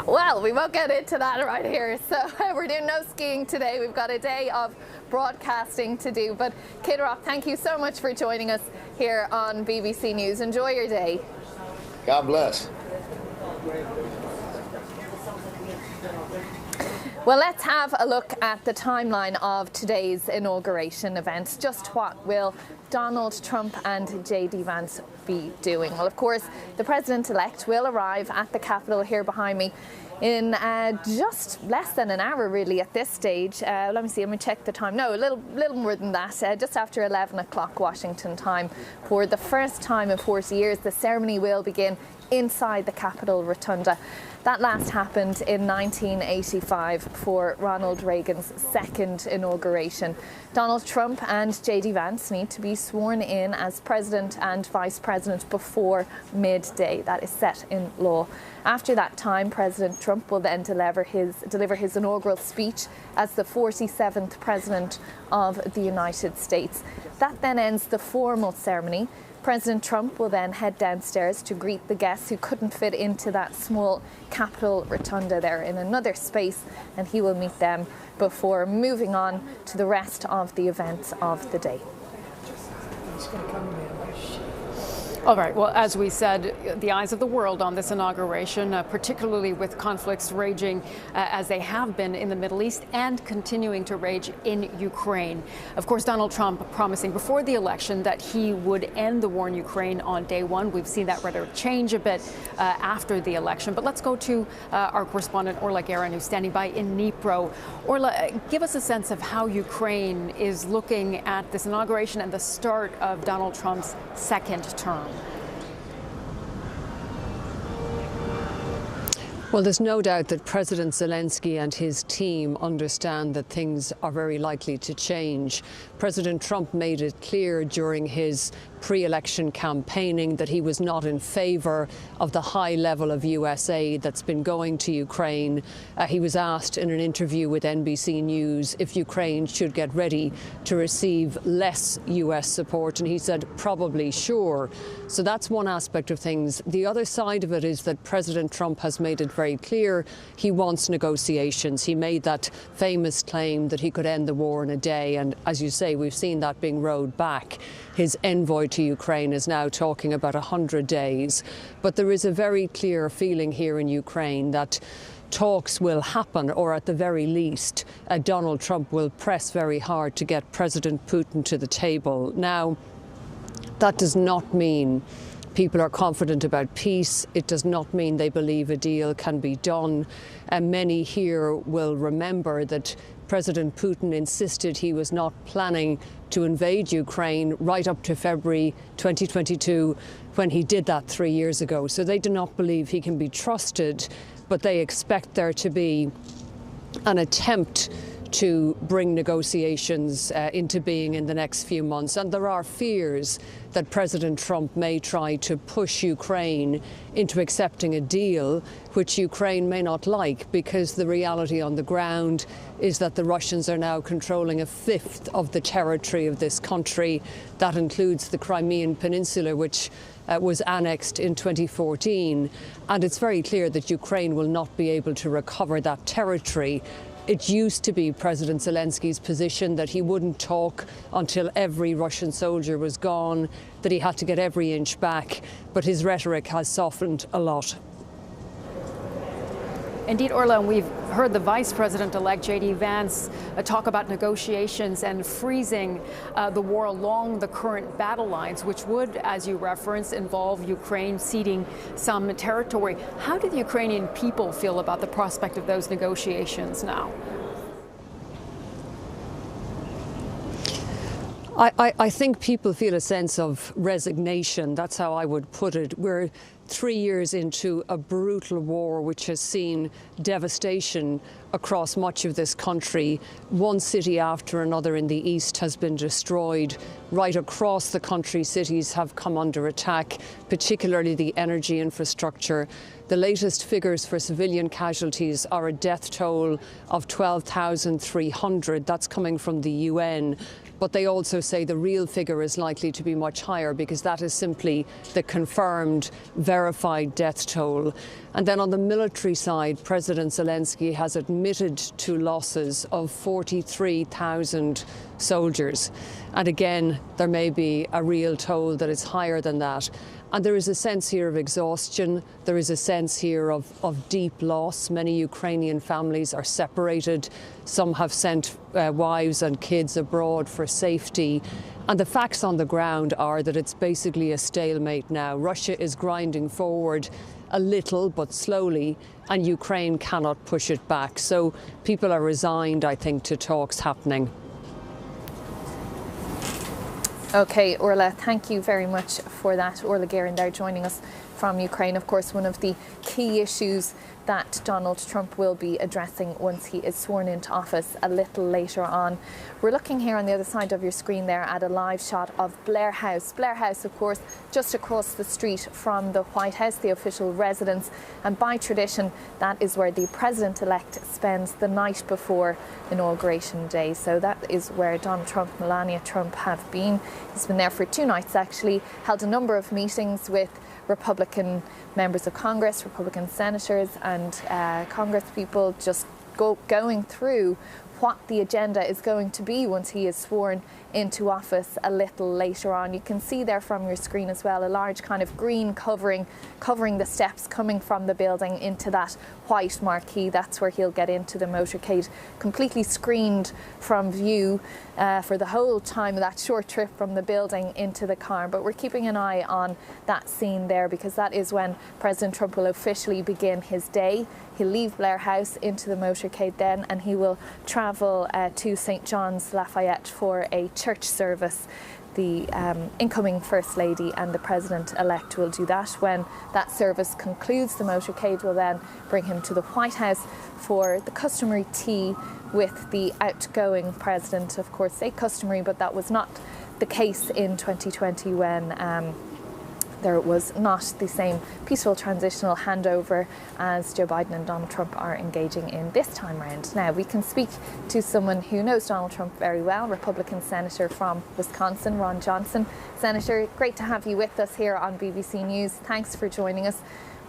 Well, we won't get into that right here. So we're doing no skiing today. We've got a day of broadcasting to do. But Kid Rock, thank you so much for joining us here on BBC News. Enjoy your day. God bless. Well, let's have a look at the timeline of today's inauguration events. Just what will Donald Trump and J.D. Vance be doing? Well, of course, the president-elect will arrive at the Capitol here behind me in just less than an hour, really, at this stage. Let me see, let me check the time. No, a little more than that, just after 11 o'clock Washington time. For the first time in 40 years, the ceremony will begin inside the Capitol Rotunda. That last happened in 1985 for Ronald Reagan's second inauguration. Donald Trump and J.D. Vance need to be sworn in as president and vice president before midday. That is set in law. After that time, President Trump will then deliver his inaugural speech as the 47th president of the United States. That then ends the formal ceremony. President Trump will then head downstairs to greet the guests who couldn't fit into that small Capitol Rotunda there in another space, and he will meet them before moving on to the rest of the events of the day. All right. Well, as we said, the eyes of the world on this inauguration, particularly with conflicts raging as they have been in the Middle East and continuing to rage in Ukraine. Of course, Donald Trump promising before the election that he would end the war in Ukraine on day one. We've seen that rhetoric change a bit after the election. But let's go to our correspondent, Orla Guerin, who's standing by in Dnipro. Orla, give us a sense of how Ukraine is looking at this inauguration and the start of Donald Trump's second term. Well, there's no doubt that President Zelensky and his team understand that things are very likely to change. President Trump made it clear during his pre-election campaigning that he was not in favor of the high level of US aid that's been going to Ukraine. He was asked in an interview with NBC News if Ukraine should get ready to receive less US support, and he said probably sure. So that's one aspect of things. The other side of it is that President Trump has made it very clear he wants negotiations. He made that famous claim that he could end the war in a day, and as you say, we've seen that being rowed back. His envoy to Ukraine is now talking about 100 days. But there is a very clear feeling here in Ukraine that talks will happen, or at the very least, Donald Trump will press very hard to get President Putin to the table. Now, that does not mean people are confident about peace. It does not mean they believe a deal can be done. And many here will remember that President Putin insisted he was not planning to invade Ukraine right up to February 2022 when he did that 3 years ago. So they do not believe he can be trusted, but they expect there to be an attempt to bring negotiations into being in the next few months. And there are fears that President Trump may try to push Ukraine into accepting a deal, which Ukraine may not like, because the reality on the ground is that the Russians are now controlling a fifth of the territory of this country. That includes the Crimean Peninsula, which was annexed in 2014. And it's very clear that Ukraine will not be able to recover that territory. It used to be President Zelensky's position that he wouldn't talk until every Russian soldier was gone, that he had to get every inch back, but his rhetoric has softened a lot. Indeed, Orla, we've heard the Vice President-elect J.D. Vance talk about negotiations and freezing the war along the current battle lines, which would, as you referenced, involve Ukraine ceding some territory. How do the Ukrainian people feel about the prospect of those negotiations now? I think people feel a sense of resignation. That's how I would put it. We're 3 years into a brutal war which has seen devastation across much of this country. One city after another in the east has been destroyed. Right across the country, cities have come under attack, particularly the energy infrastructure. The latest figures for civilian casualties are a death toll of 12,300. That's coming from the UN. But they also say the real figure is likely to be much higher because that is simply the confirmed, verified death toll. And then on the military side, President Zelensky has admitted to losses of 43,000 soldiers. And again, there may be a real toll that is higher than that. And there is a sense here of exhaustion. There is a sense here of deep loss. Many Ukrainian families are separated. Some have sent wives and kids abroad for safety. And the facts on the ground are that it's basically a stalemate now. Russia is grinding forward a little, but slowly, and Ukraine cannot push it back. So people are resigned, I think, to talks happening. OK, Orla, thank you very much for that. Orla Guerin there joining us from Ukraine. Of course, one of the key issues that Donald Trump will be addressing once he is sworn into office a little later on. We're looking here on the other side of your screen there at a live shot of Blair House. Blair House, of course, just across the street from the White House, the official residence. And by tradition, that is where the president-elect spends the night before Inauguration Day. So that is where Donald Trump, Melania Trump have been. He's been there for 2 nights, actually, held a number of meetings with Republican members of Congress, Republican senators and Congress people, just going through what the agenda is going to be once he is sworn into office a little later on. You can see there from your screen as well a large kind of green covering the steps coming from the building into that white marquee. That's where he'll get into the motorcade, completely screened from view for the whole time of that short trip from the building into the car. But we're keeping an eye on that scene there because that is when President Trump will officially begin his day. He'll leave Blair House into the motorcade then, and he will travel to St. John's Lafayette for a church service. The incoming First Lady and the President-elect will do that. When that service concludes, the motorcade will then bring him to the White House for the customary tea with the outgoing president. Of course, say customary, but that was not the case in 2020 when there was not the same peaceful transitional handover as Joe Biden and Donald Trump are engaging in this time round. Now, we can speak to someone who knows Donald Trump very well, Republican Senator from Wisconsin, Ron Johnson. Senator, great to have you with us here on BBC News. Thanks for joining us.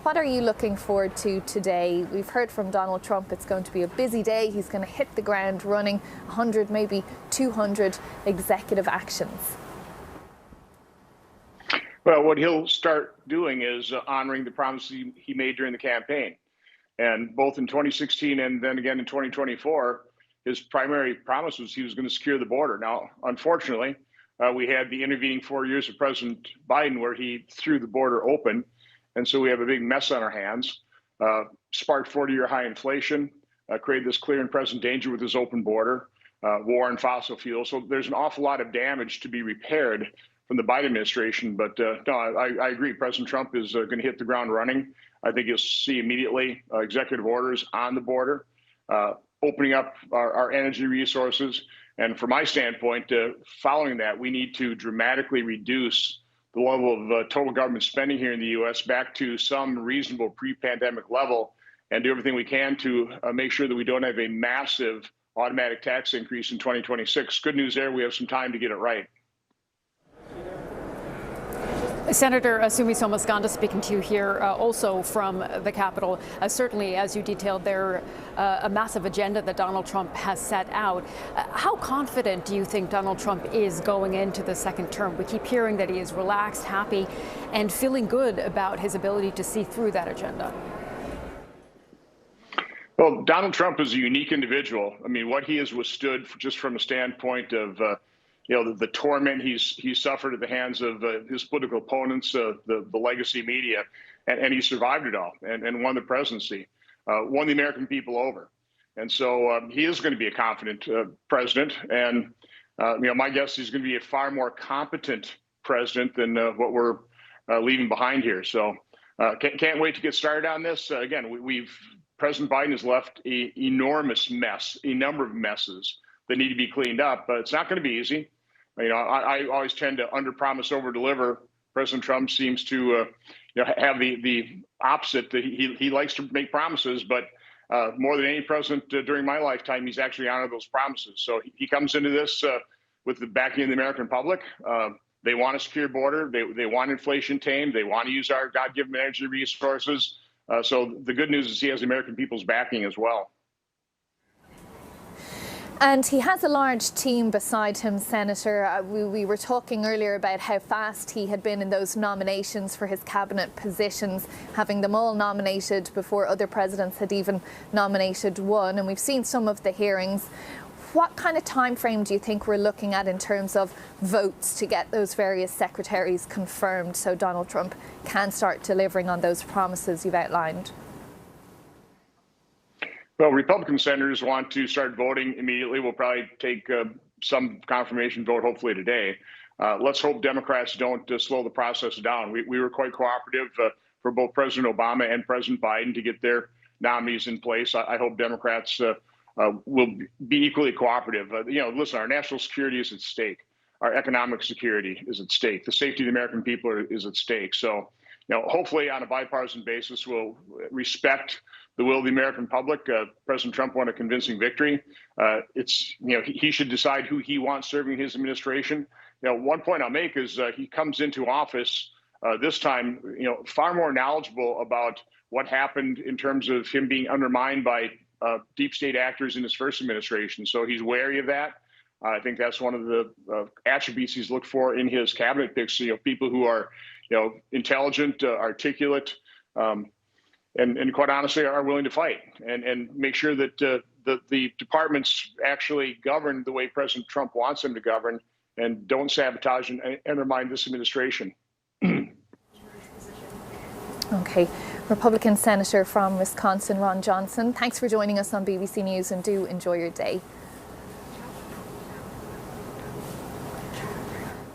What are you looking forward to today? We've heard from Donald Trump it's going to be a busy day. He's going to hit the ground running, 100, maybe 200 executive actions. Well, what he'll start doing is honoring the promises he made during the campaign. And both in 2016 and then again in 2024, his primary promise was he was going to secure the border. Now, unfortunately, we had the intervening 4 years of President Biden where he threw the border open. And so we have a big mess on our hands, sparked 40-year high inflation, created this clear and present danger with his open border, war on fossil fuels. So there's an awful lot of damage to be repaired from the Biden administration. But no, I agree. President Trump is going to hit the ground running. I think you'll see immediately executive orders on the border, opening up our energy resources. And from my standpoint, following that, we need to dramatically reduce the level of total government spending here in the U.S. back to some reasonable pre-pandemic level and do everything we can to make sure that we don't have a massive automatic tax increase in 2026. Good news there. We have some time to get it right. Senator Sumi Somaskanda speaking to you here also from the Capitol. Certainly, as you detailed there, a massive agenda that Donald Trump has set out. How confident do you think Donald Trump is going into the second term? We keep hearing that he is relaxed, happy, and feeling good about his ability to see through that agenda. Well, Donald Trump is a unique individual. I mean, what he has withstood just from a standpoint of the torment he's suffered at the hands of his political opponents, the legacy media, and he survived it all and won the presidency, won the American people over. And so he is going to be a confident president. And My guess is he's going to be a far more competent president than what we're leaving behind here. So can't wait to get started on this. Again, President Biden has left an enormous mess, a number of messes that need to be cleaned up, but it's not going to be easy. I always tend to under-promise, over-deliver. President Trump seems to have the opposite. That he likes to make promises, but more than any president during my lifetime, he's actually honored those promises. So he comes into this with the backing of the American public. They want a secure border. They want inflation tamed. They want to use our God-given energy resources. So the good news is he has the American people's backing as well. And he has a large team beside him, Senator. We were talking earlier about how fast he had been in those nominations for his cabinet positions, having them all nominated before other presidents had even nominated one. And we've seen some of the hearings. What kind of time frame do you think we're looking at in terms of votes to get those various secretaries confirmed so Donald Trump can start delivering on those promises you've outlined? Well, Republican senators want to start voting immediately. We'll probably take some confirmation vote hopefully today. Let's hope Democrats don't slow the process down. We were quite cooperative for both President Obama and President Biden to get their nominees in place. I hope Democrats will be equally cooperative. Listen, our national security is at stake. Our economic security is at stake. The safety of the American people is at stake. So, hopefully on a bipartisan basis, we'll respect the will of the American public. President Trump won a convincing victory. He should decide who he wants serving his administration. One point I'll make is he comes into office this time, far more knowledgeable about what happened in terms of him being undermined by deep state actors in his first administration. So he's wary of that. I think that's one of the attributes he's looked for in his cabinet picks. People who are, intelligent, articulate, and quite honestly are willing to fight and make sure that the departments actually govern the way President Trump wants them to govern and don't sabotage and undermine this administration. Okay. Republican Senator from Wisconsin, Ron Johnson, thanks for joining us on BBC News, and do enjoy your day.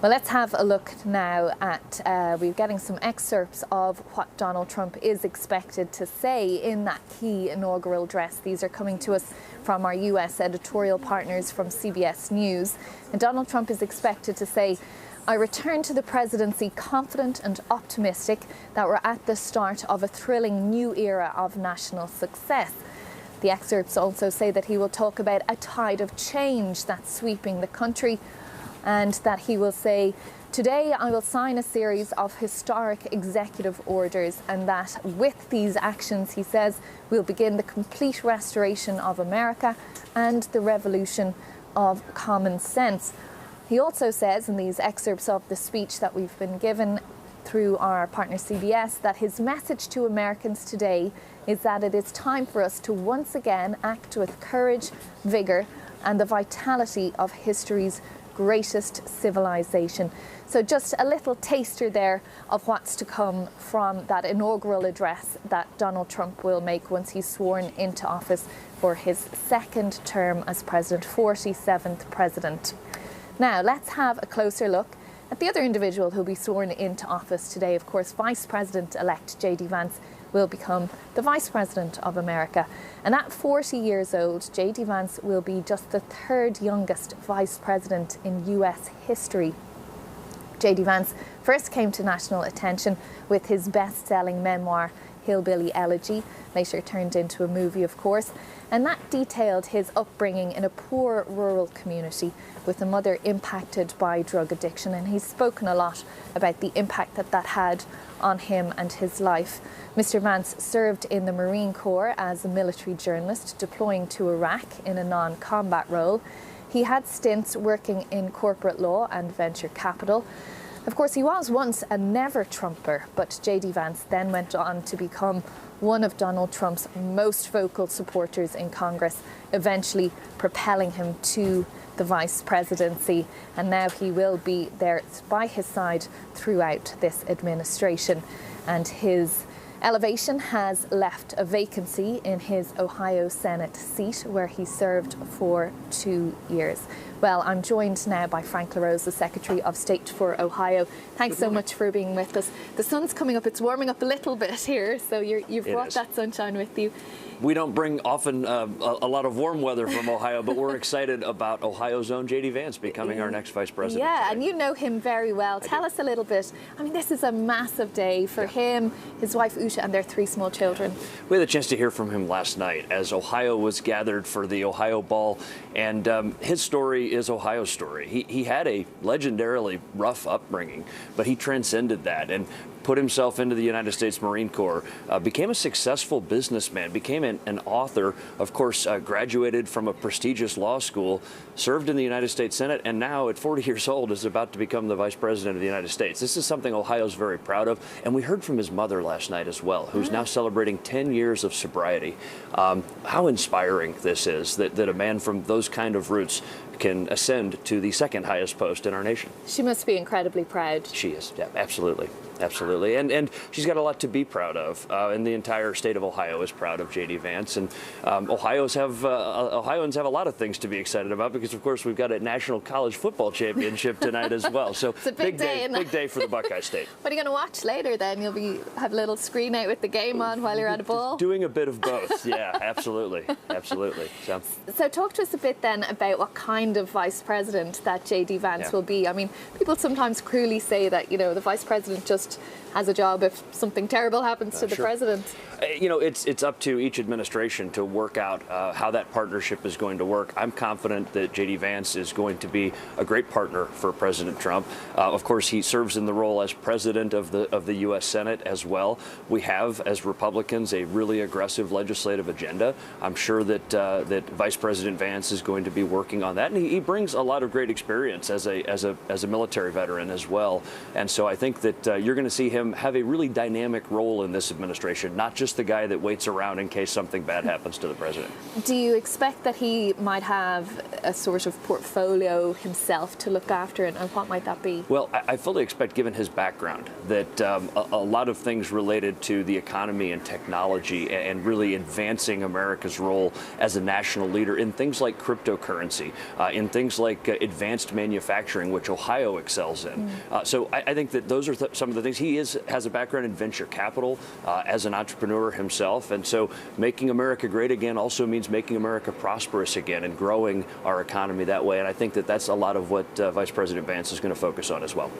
Well, let's have a look now at, we're getting some excerpts of what Donald Trump is expected to say in that key inaugural address. These are coming to us from our US editorial partners from CBS News. And Donald Trump is expected to say, "I return to the presidency confident and optimistic that we're at the start of a thrilling new era of national success." The excerpts also say that he will talk about a tide of change that's sweeping the country, and that he will say, "Today I will sign a series of historic executive orders, and that with these actions," he says, "we'll begin the complete restoration of America and the revolution of common sense." He also says in these excerpts of the speech that we've been given through our partner CBS that his message to Americans today is that it is time for us to once again act with courage, vigour, and the vitality of history's greatest civilization. So just a little taster there of what's to come from that inaugural address that Donald Trump will make once he's sworn into office for his second term as president, 47th president. Now let's have a closer look at the other individual who'll be sworn into office today. Of course, Vice President-elect J.D. Vance will become the Vice President of America. And at 40 years old, J.D. Vance will be just the third youngest Vice President in US history. J.D. Vance first came to national attention with his best-selling memoir, Hillbilly Elegy, later turned into a movie, of course, and that detailed his upbringing in a poor rural community with a mother impacted by drug addiction, and he's spoken a lot about the impact that had on him and his life. Mr. Vance served in the Marine Corps as a military journalist, deploying to Iraq in a non-combat role. He had stints working in corporate law and venture capital. Of course, he was once a never-Trumper, but J.D. Vance then went on to become one of Donald Trump's most vocal supporters in Congress, eventually propelling him to the vice presidency. And now he will be there by his side throughout this administration. And his elevation has left a vacancy in his Ohio Senate seat, where he served for 2 years. Well, I'm joined now by Frank LaRose, the Secretary of State for Ohio. Thanks so much for being with us. The sun's coming up. It's warming up a little bit here, so you've brought that sunshine with you. We don't bring often a lot of warm weather from Ohio, but we're excited about Ohio's own J.D. Vance becoming our next vice president. Yeah, and you know him very well. Tell us a little bit. I mean, this is a massive day for him, his wife Usha, and their 3 small children. We had a chance to hear from him last night as Ohio was gathered for the Ohio Ball, and his story is Ohio's story. He had a legendarily rough upbringing, but he transcended that and put himself into the United States Marine Corps, became a successful businessman, became an author, of course, graduated from a prestigious law school, served in the United States Senate, and now at 40 years old is about to become the Vice President of the United States. This is something Ohio's very proud of, and we heard from his mother last night as well, who's now celebrating 10 years of sobriety. How inspiring this is, that a man from those kind of roots can ascend to the second highest post in our nation. She must be incredibly proud. She is, yeah, absolutely. Absolutely, and she's got a lot to be proud of, and the entire state of Ohio is proud of J.D. Vance, and Ohioans have a lot of things to be excited about because, of course, we've got a National College Football Championship tonight as well. So it's a big day for the Buckeye State. What are you going to watch later then? You'll have a little screen out with the game on while you're at a ball? Doing a bit of both, yeah, absolutely, absolutely. So talk to us a bit then about what kind of vice president that J.D. Vance will be. I mean, people sometimes cruelly say that, the vice president just has a job if something terrible happens to the president. It's up to each administration to work out how that partnership is going to work. I'm confident that J.D. Vance is going to be a great partner for President Trump. Of course, he serves in the role as president of the U.S. Senate as well. We have, as Republicans, a really aggressive legislative agenda. I'm sure that Vice President Vance is going to be working on that, and he brings a lot of great experience as a military veteran as well. And so I think that you're going to see him have a really dynamic role in this administration, not just the guy that waits around in case something bad happens to the president. Do you expect that he might have a sort of portfolio himself to look after, and what might that be? Well, I fully expect, given his background, that a lot of things related to the economy and technology and really advancing America's role as a national leader in things like cryptocurrency, in things like advanced manufacturing, which Ohio excels in. So I think that those are some of the things. He has a background in venture capital as an entrepreneur himself, and so making America great again also means making America prosperous again and growing our economy that way. And I think that that's a lot of what Vice President Vance is going to focus on as well.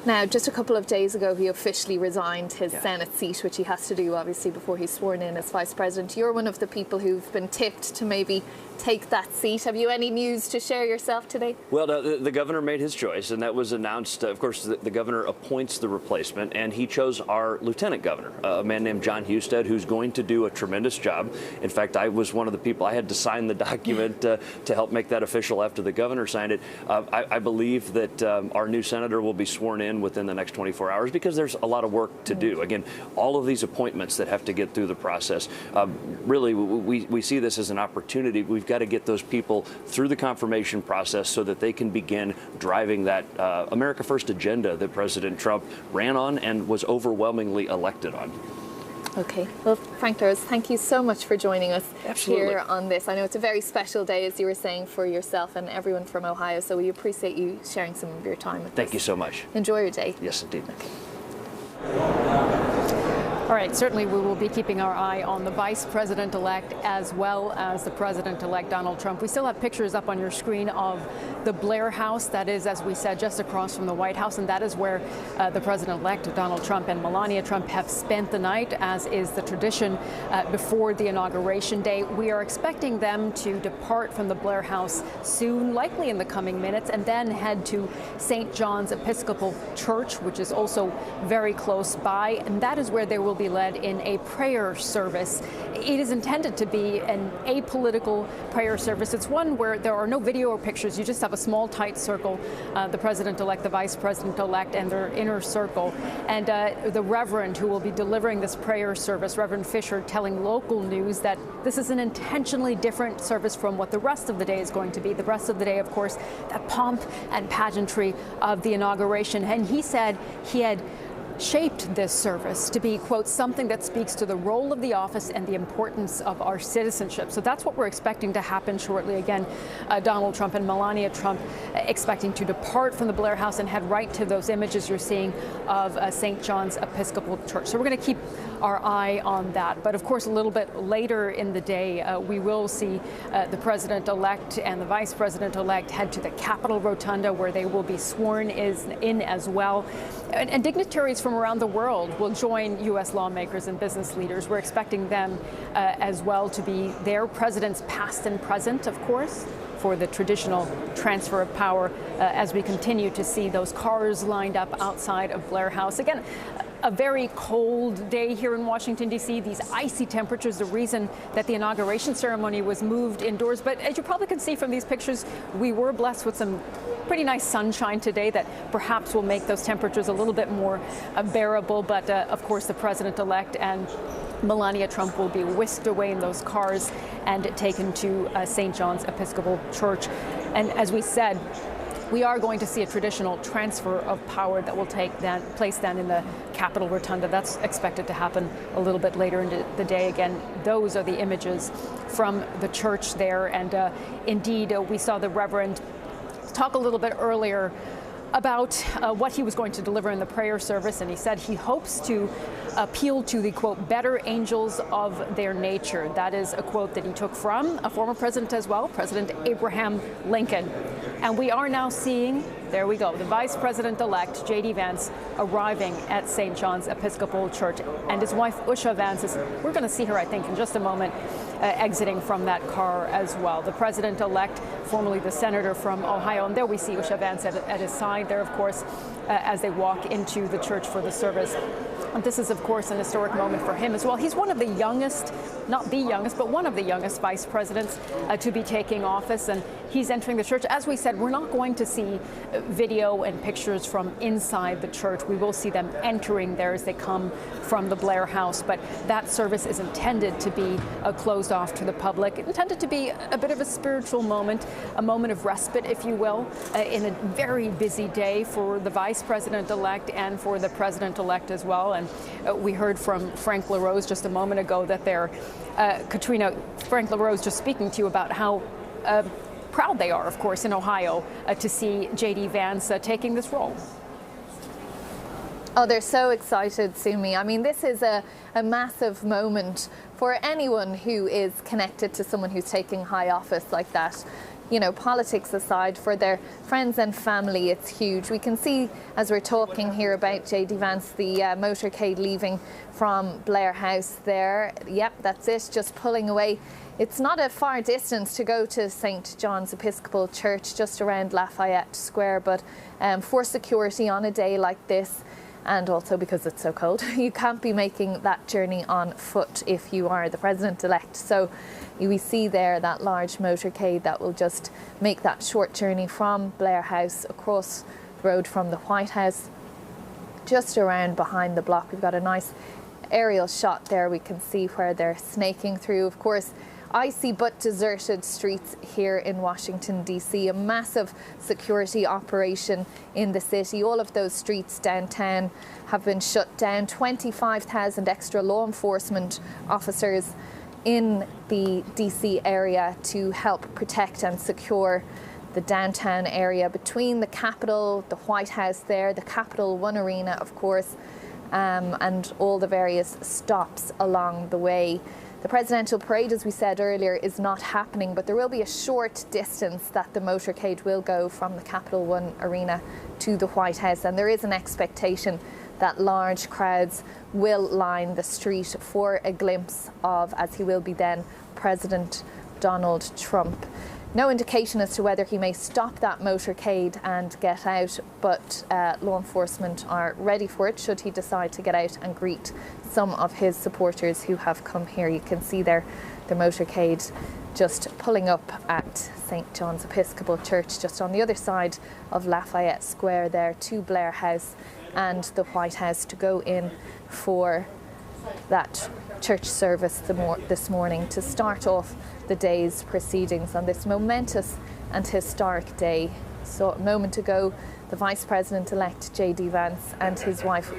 Now, just a couple of days ago, he officially resigned his Senate seat, which he has to do, obviously, before he's sworn in as vice president. You're one of the people who've been tipped to maybe take that seat. Have you any news to share yourself today? Well, the governor made his choice, and that was announced. Of course, the governor appoints the replacement, and he chose our lieutenant governor, a man named John Husted, who's going to do a tremendous job. In fact, I was one of the people. I had to sign the document to help make that official after the governor signed it. I believe that our new senator will be sworn in within the next 24 hours because there's a lot of work to do. Again, all of these appointments that have to get through the process. Really, we see this as an opportunity. We've got to get those people through the confirmation process so that they can begin driving that America First agenda that President Trump ran on and was overwhelmingly elected on. Okay. Well, Frank LaRose, thank you so much for joining us here on this. I know it's a very special day, as you were saying, for yourself and everyone from Ohio, so we appreciate you sharing some of your time with us. Thank you so much. Enjoy your day. Yes, indeed. All right, certainly we will be keeping our eye on the vice president-elect as well as the president-elect Donald Trump. We still have pictures up on your screen of the Blair House. That is, as we said, just across from the White House, and that is where the president-elect Donald Trump and Melania Trump have spent the night, as is the tradition before the inauguration day. We are expecting them to depart from the Blair House soon, likely in the coming minutes, and then head to St. John's Episcopal Church, which is also very close by, and that is where they will be led in a prayer service. It is intended to be an apolitical prayer service. It's one where there are no video or pictures. You just have a small, tight circle, the president-elect, the vice president-elect, and their inner circle. And the reverend who will be delivering this prayer service, Reverend Fisher, telling local news that this is an intentionally different service from what the rest of the day is going to be. The rest of the day, of course, that pomp and pageantry of the inauguration. And he said he had shaped this service to be, quote, something that speaks to the role of the office and the importance of our citizenship. So that's what we're expecting to happen shortly. Again, Donald Trump and Melania Trump expecting to depart from the Blair House and head right to those images you're seeing of St. John's Episcopal Church. So we're going to keep our eye on that. But of course, a little bit later in the day, we will see the president-elect and the vice president-elect head to the Capitol Rotunda, where they will be sworn in as well. And dignitaries from around the world will join U.S. lawmakers and business leaders. We're expecting them as well to be there, presidents past and present, of course, for the traditional transfer of power as we continue to see those cars lined up outside of Blair House. Again, a very cold day here in Washington, D.C. These icy temperatures, the reason that the inauguration ceremony was moved indoors. But as you probably can see from these pictures, we were blessed with some pretty nice sunshine today that perhaps will make those temperatures a little bit more bearable. But of course, the president-elect and Melania Trump will be whisked away in those cars and taken to St. John's Episcopal Church. And as we said, we are going to see a traditional transfer of power that will take place then in the Capitol Rotunda. That's expected to happen a little bit later in the day. Again, those are the images from the church there. And indeed, we saw the Reverend talk a little bit earlier about what he was going to deliver in the prayer service, and he said he hopes to appeal to the, quote, better angels of their nature. That is a quote that he took from a former president as well, President Abraham Lincoln. And we are now seeing, there we go, the Vice President-elect, J.D. Vance, arriving at St. John's Episcopal Church. And his wife, Usha Vance, we're going to see her, I think, in just a moment, exiting from that car as well. The president-elect, formerly the senator from Ohio, and there we see Usha Vance at his side there, of course, as they walk into the church for the service. And this is, of course, an historic moment for him as well. He's one of the youngest, not the youngest, but one of the youngest vice presidents to be taking office, and he's entering the church. As we said, we're not going to see video and pictures from inside the church. We will see them entering there as they come from the Blair House, but that service is intended to be closed off to the public, intended to be a bit of a spiritual moment, a moment of respite, if you will, in a very busy day for the vice president-elect and for the president-elect as well. And we heard from Frank LaRose just a moment ago that they're, Katrina, Frank LaRose just speaking to you about how proud they are, of course, in Ohio to see J.D. Vance taking this role. Oh, they're so excited, Sumi. I mean, this is a massive moment for anyone who is connected to someone who's taking high office like that. You know, politics aside, for their friends and family, it's huge. We can see, as we're talking here about J.D. Vance, the motorcade leaving from Blair House there. Yep, that's it, just pulling away. It's not a far distance to go to St. John's Episcopal Church, just around Lafayette Square, but for security on a day like this, and also because it's so cold, you can't be making that journey on foot if you are the president-elect. So we see there that large motorcade that will just make that short journey from Blair House across the road from the White House, just around behind the block. We've got a nice aerial shot there. We can see where they're snaking through. Of course, icy but deserted streets here in Washington, D.C. A massive security operation in the city. All of those streets downtown have been shut down. 25,000 extra law enforcement officers in the D.C. area to help protect and secure the downtown area between the Capitol, the White House there, the Capital One Arena, of course, and all the various stops along the way. The presidential parade, as we said earlier, is not happening, but there will be a short distance that the motorcade will go from the Capital One Arena to the White House, and there is an expectation that large crowds will line the street for a glimpse of, as he will be then, President Donald Trump. No indication as to whether he may stop that motorcade and get out, but law enforcement are ready for it should he decide to get out and greet some of his supporters who have come here. You can see there the motorcade just pulling up at St. John's Episcopal Church, just on the other side of Lafayette Square there, to Blair House and the White House to go in for that church service this morning to start off the day's proceedings on this momentous and historic day. So a moment ago, the Vice President-elect J.D. Vance and his wife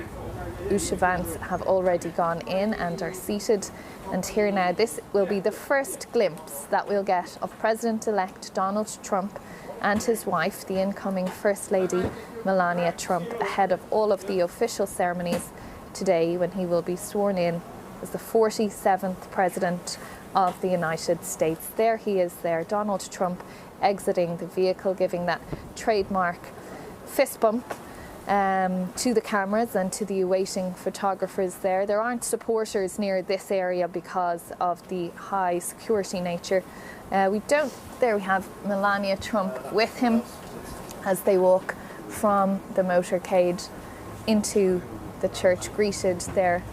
Ushevants have already gone in and are seated. And here now, this will be the first glimpse that we'll get of President-elect Donald Trump and his wife, the incoming First Lady Melania Trump, ahead of all of the official ceremonies today when he will be sworn in as the 47th President of the United States. There he is there, Donald Trump exiting the vehicle, giving that trademark fist bump to the cameras and to the awaiting photographers there. There aren't supporters near this area because of the high security nature. There we have Melania Trump with him as they walk from the motorcade into the church, greeted there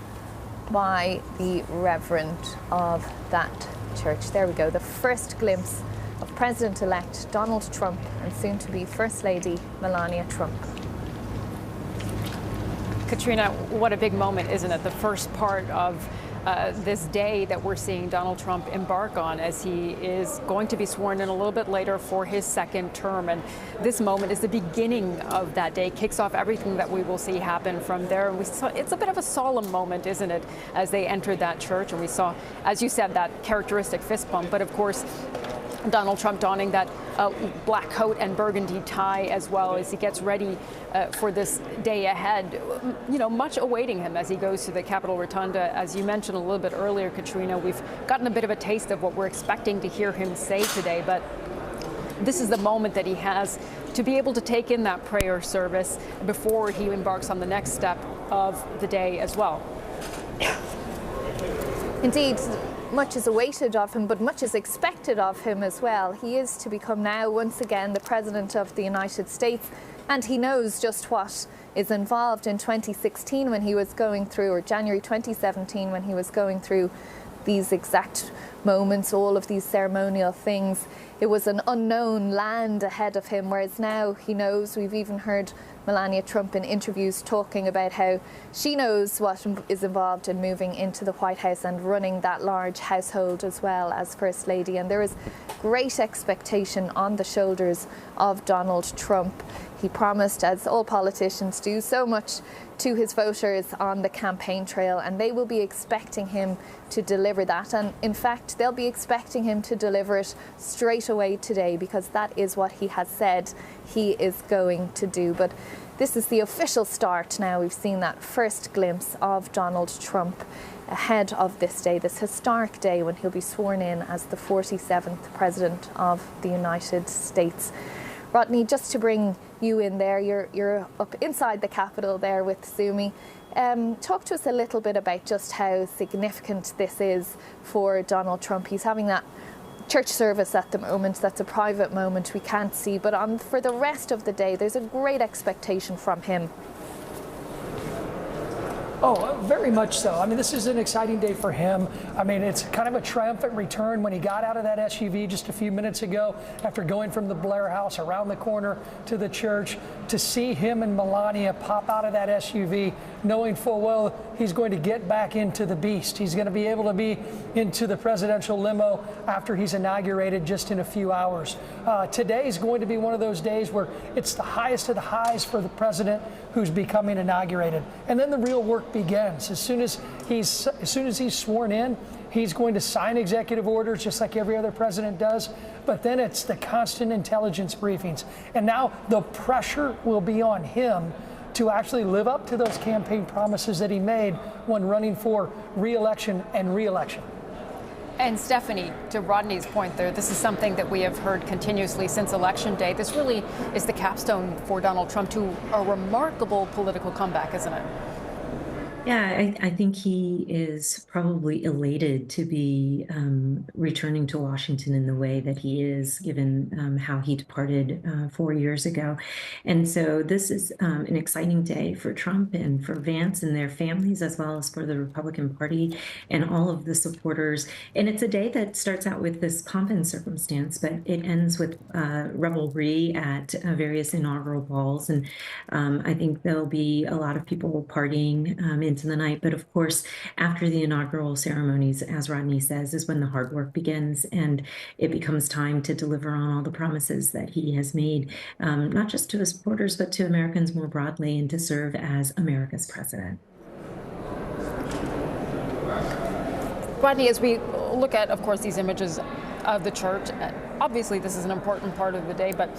by the Reverend of that church. There we go, the first glimpse of President-elect Donald Trump and soon-to-be First Lady Melania Trump. Katrina, what a big moment, isn't it? The first part of this day that we're seeing Donald Trump embark on as he is going to be sworn in a little bit later for his second term. And this moment is the beginning of that day, kicks off everything that we will see happen from there. And it's a bit of a solemn moment, isn't it, as they entered that church. And we saw, as you said, that characteristic fist bump. But of course, Donald Trump donning that black coat and burgundy tie as well as he gets ready for this day ahead. You know, much awaiting him as he goes to the Capitol Rotunda. As you mentioned a little bit earlier, Katrina, we've gotten a bit of a taste of what we're expecting to hear him say today, but this is the moment that he has to be able to take in that prayer service before he embarks on the next step of the day as well. Indeed, much is awaited of him, but much is expected of him as well. He is to become now, once again, the President of the United States, and he knows just what is involved. In 2016 when he was going through, or January 2017 when he was going through these exact moments, all of these ceremonial things, it was an unknown land ahead of him, whereas now he knows. We've even heard Melania Trump in interviews talking about how she knows what is involved in moving into the White House and running that large household as well as First Lady. And there is great expectation on the shoulders of Donald Trump. He promised, as all politicians do, so much to his voters on the campaign trail, and they will be expecting him to deliver that. And in fact, they'll be expecting him to deliver it straight away today, because that is what he has said he is going to do. But this is the official start now. We've seen that first glimpse of Donald Trump ahead of this day, this historic day when he'll be sworn in as the 47th President of the United States. Rodney, just to bring you in there, you're up inside the Capitol there with Sumi. Talk to us a little bit about just how significant this is for Donald Trump. He's having that church service at the moment. That's a private moment we can't see, but for the rest of the day, there's a great expectation from him. Oh, very much so. I mean, this is an exciting day for him. I mean, it's kind of a triumphant return when he got out of that SUV just a few minutes ago after going from the Blair House around the corner to the church. To see him and Melania pop out of that SUV, knowing full well he's going to get back into the beast. He's going to be able to be into the presidential limo after he's inaugurated just in a few hours. Today is going to be one of those days where it's the highest of the highs for the president who's becoming inaugurated. And then the real work begins. As soon as he's sworn in, he's going to sign executive orders just like every other president does. But then it's the constant intelligence briefings. And now the pressure will be on him to actually live up to those campaign promises that he made when running for re-election and re-election. And Stephanie, to Rodney's point there, this is something that we have heard continuously since Election Day. This really is the capstone for Donald Trump to a remarkable political comeback, isn't it? Yeah, I think he is probably elated to be returning to Washington in the way that he is, given how he departed 4 years ago. And so this is an exciting day for Trump and for Vance and their families, as well as for the Republican Party and all of the supporters. And it's a day that starts out with this pomp and circumstance, but it ends with revelry at various inaugural balls. And I think there'll be a lot of people partying into the night. But of course, after the inaugural ceremonies, as Rodney says, is when the hard work begins, and it becomes time to deliver on all the promises that he has made, not just to his supporters, but to Americans more broadly, and to serve as America's president. Rodney, as we look at, of course, these images of the church, obviously this is an important part of the day, but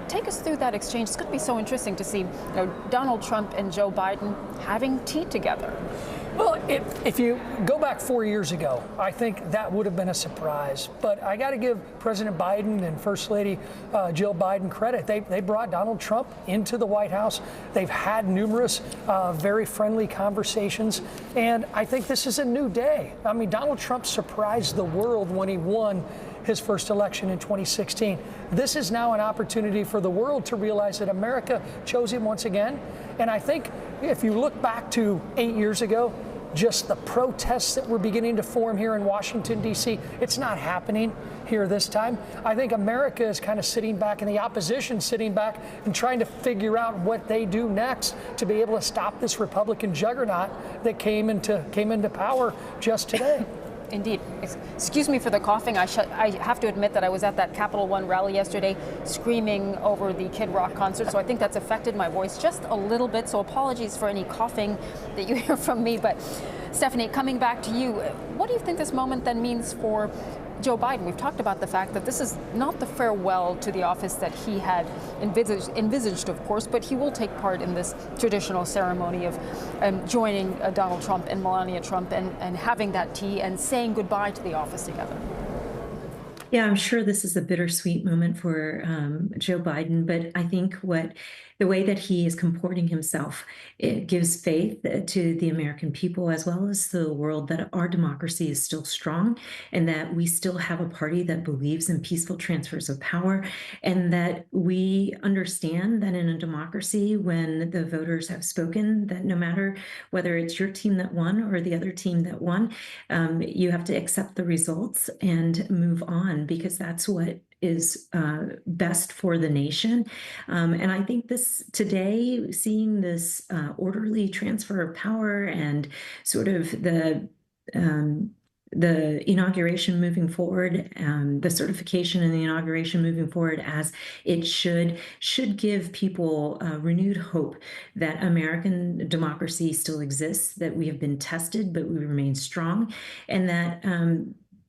take us through that exchange. It's going to be so interesting to see Donald Trump and Joe Biden having tea together. Well, if you go back 4 years ago, I think that would have been a surprise. But I got to give President Biden and First Lady Jill Biden credit. They brought Donald Trump into the White House. They've had numerous very friendly conversations. And I think this is a new day. I mean, Donald Trump surprised the world when he won his first election in 2016. This is now an opportunity for the world to realize that America chose him once again. And I think if you look back to 8 years ago, just the protests that were beginning to form here in Washington, D.C., it's not happening here this time. I think America is kind of sitting back, and the opposition sitting back and trying to figure out what they do next to be able to stop this Republican juggernaut that came into power just today. Indeed. Excuse me for the coughing. I have to admit that I was at that Capital One rally yesterday screaming over the Kid Rock concert, so I think that's affected my voice just a little bit, so apologies for any coughing that you hear from me. But Stephanie, coming back to you, what do you think this moment then means for Joe Biden? We've talked about the fact that this is not the farewell to the office that he had envisaged, of course, but he will take part in this traditional ceremony of joining Donald Trump and Melania Trump and having that tea and saying goodbye to the office together. Yeah, I'm sure this is a bittersweet moment for Joe Biden, but I think the way that he is comporting himself, it gives faith to the American people as well as the world that our democracy is still strong and that we still have a party that believes in peaceful transfers of power, and that we understand that in a democracy, when the voters have spoken, that no matter whether it's your team that won or the other team that won, you have to accept the results and move on, because that's what is best for the nation. And I think this today, seeing this orderly transfer of power and sort of the inauguration moving forward, the certification and the inauguration moving forward as it should give people renewed hope that American democracy still exists, that we have been tested, but we remain strong, and that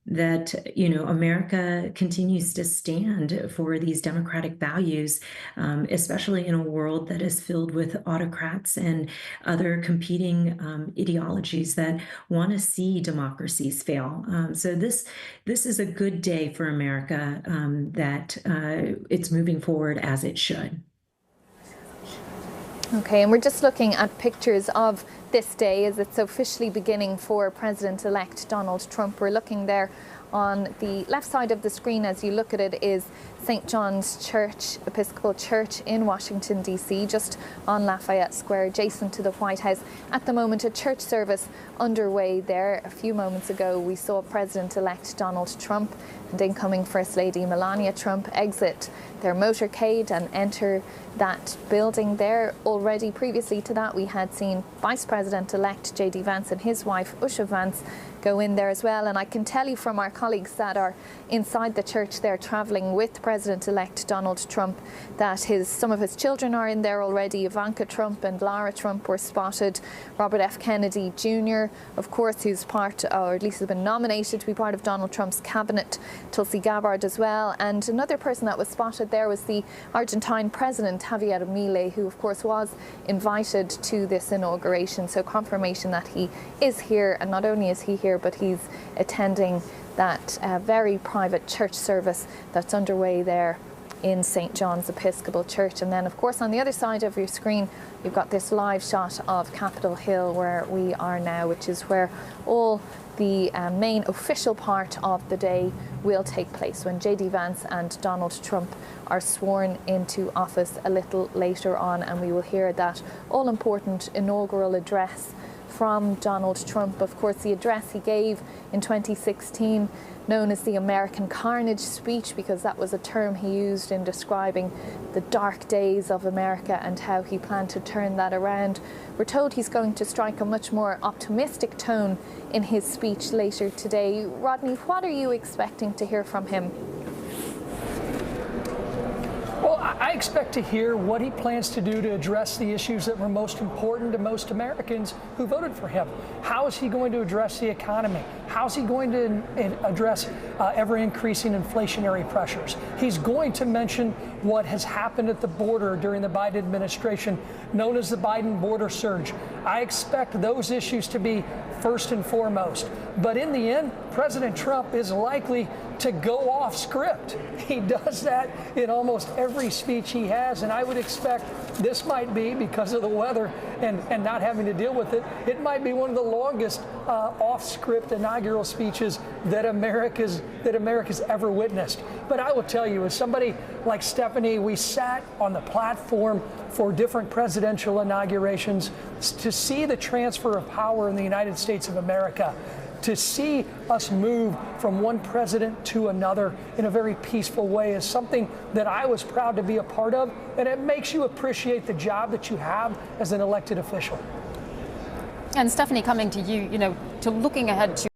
America continues to stand for these democratic values, especially in a world that is filled with autocrats and other competing ideologies that want to see democracies fail. So this is a good day for America, that it's moving forward as it should. Okay, and we're just looking at pictures of this day as it's officially beginning for President-elect Donald Trump. We're looking there on the left side of the screen as you look at it is St. John's Church, Episcopal Church in Washington, D.C., just on Lafayette Square, adjacent to the White House. At the moment, a church service underway there. A few moments ago, we saw President-elect Donald Trump and incoming First Lady Melania Trump exit their motorcade and enter that building there. Already previously to that, we had seen Vice President-elect J.D. Vance and his wife, Usha Vance, go in there as well. And I can tell you from our colleagues that are inside the church there traveling with President-elect Donald Trump that some of his children are in there already. Ivanka Trump and Lara Trump were spotted. Robert F. Kennedy Jr., of course, who's part, or at least has been nominated to be part of Donald Trump's cabinet. Tulsi Gabbard as well. And another person that was spotted there was the Argentine president, Javier Milei, who of course was invited to this inauguration. So confirmation that he is here, and not only is he here, but he's attending that very private church service that's underway there in St. John's Episcopal Church. And then, of course, on the other side of your screen, you've got this live shot of Capitol Hill where we are now, which is where all the main official part of the day will take place, when J.D. Vance and Donald Trump are sworn into office a little later on, and we will hear that all-important inaugural address from Donald Trump. Of course, the address he gave in 2016, known as the American Carnage speech, because that was a term he used in describing the dark days of America and how he planned to turn that around. We're told he's going to strike a much more optimistic tone in his speech later today. Rodney, what are you expecting to hear from him? Well, I expect to hear what he plans to do to address the issues that were most important to most Americans who voted for him. How is he going to address the economy? How is he going to address ever-increasing inflationary pressures? He's going to mention what has happened at the border during the Biden administration, known as the Biden border surge. I expect those issues to be first and foremost. But in the end, President Trump is likely to go off script. He does that in almost every speech he has, and I would expect this might be, because of the weather and not having to deal with it, it might be one of the longest off-script inaugural speeches that America's ever witnessed. But I will tell you, as somebody like Stephanie, we sat on the platform for different presidential inaugurations to see the transfer of power in the United States of America, to see us move from one president to another in a very peaceful way is something that I was proud to be a part of, and it makes you appreciate the job that you have as an elected official. And Stephanie, coming to you, to looking ahead to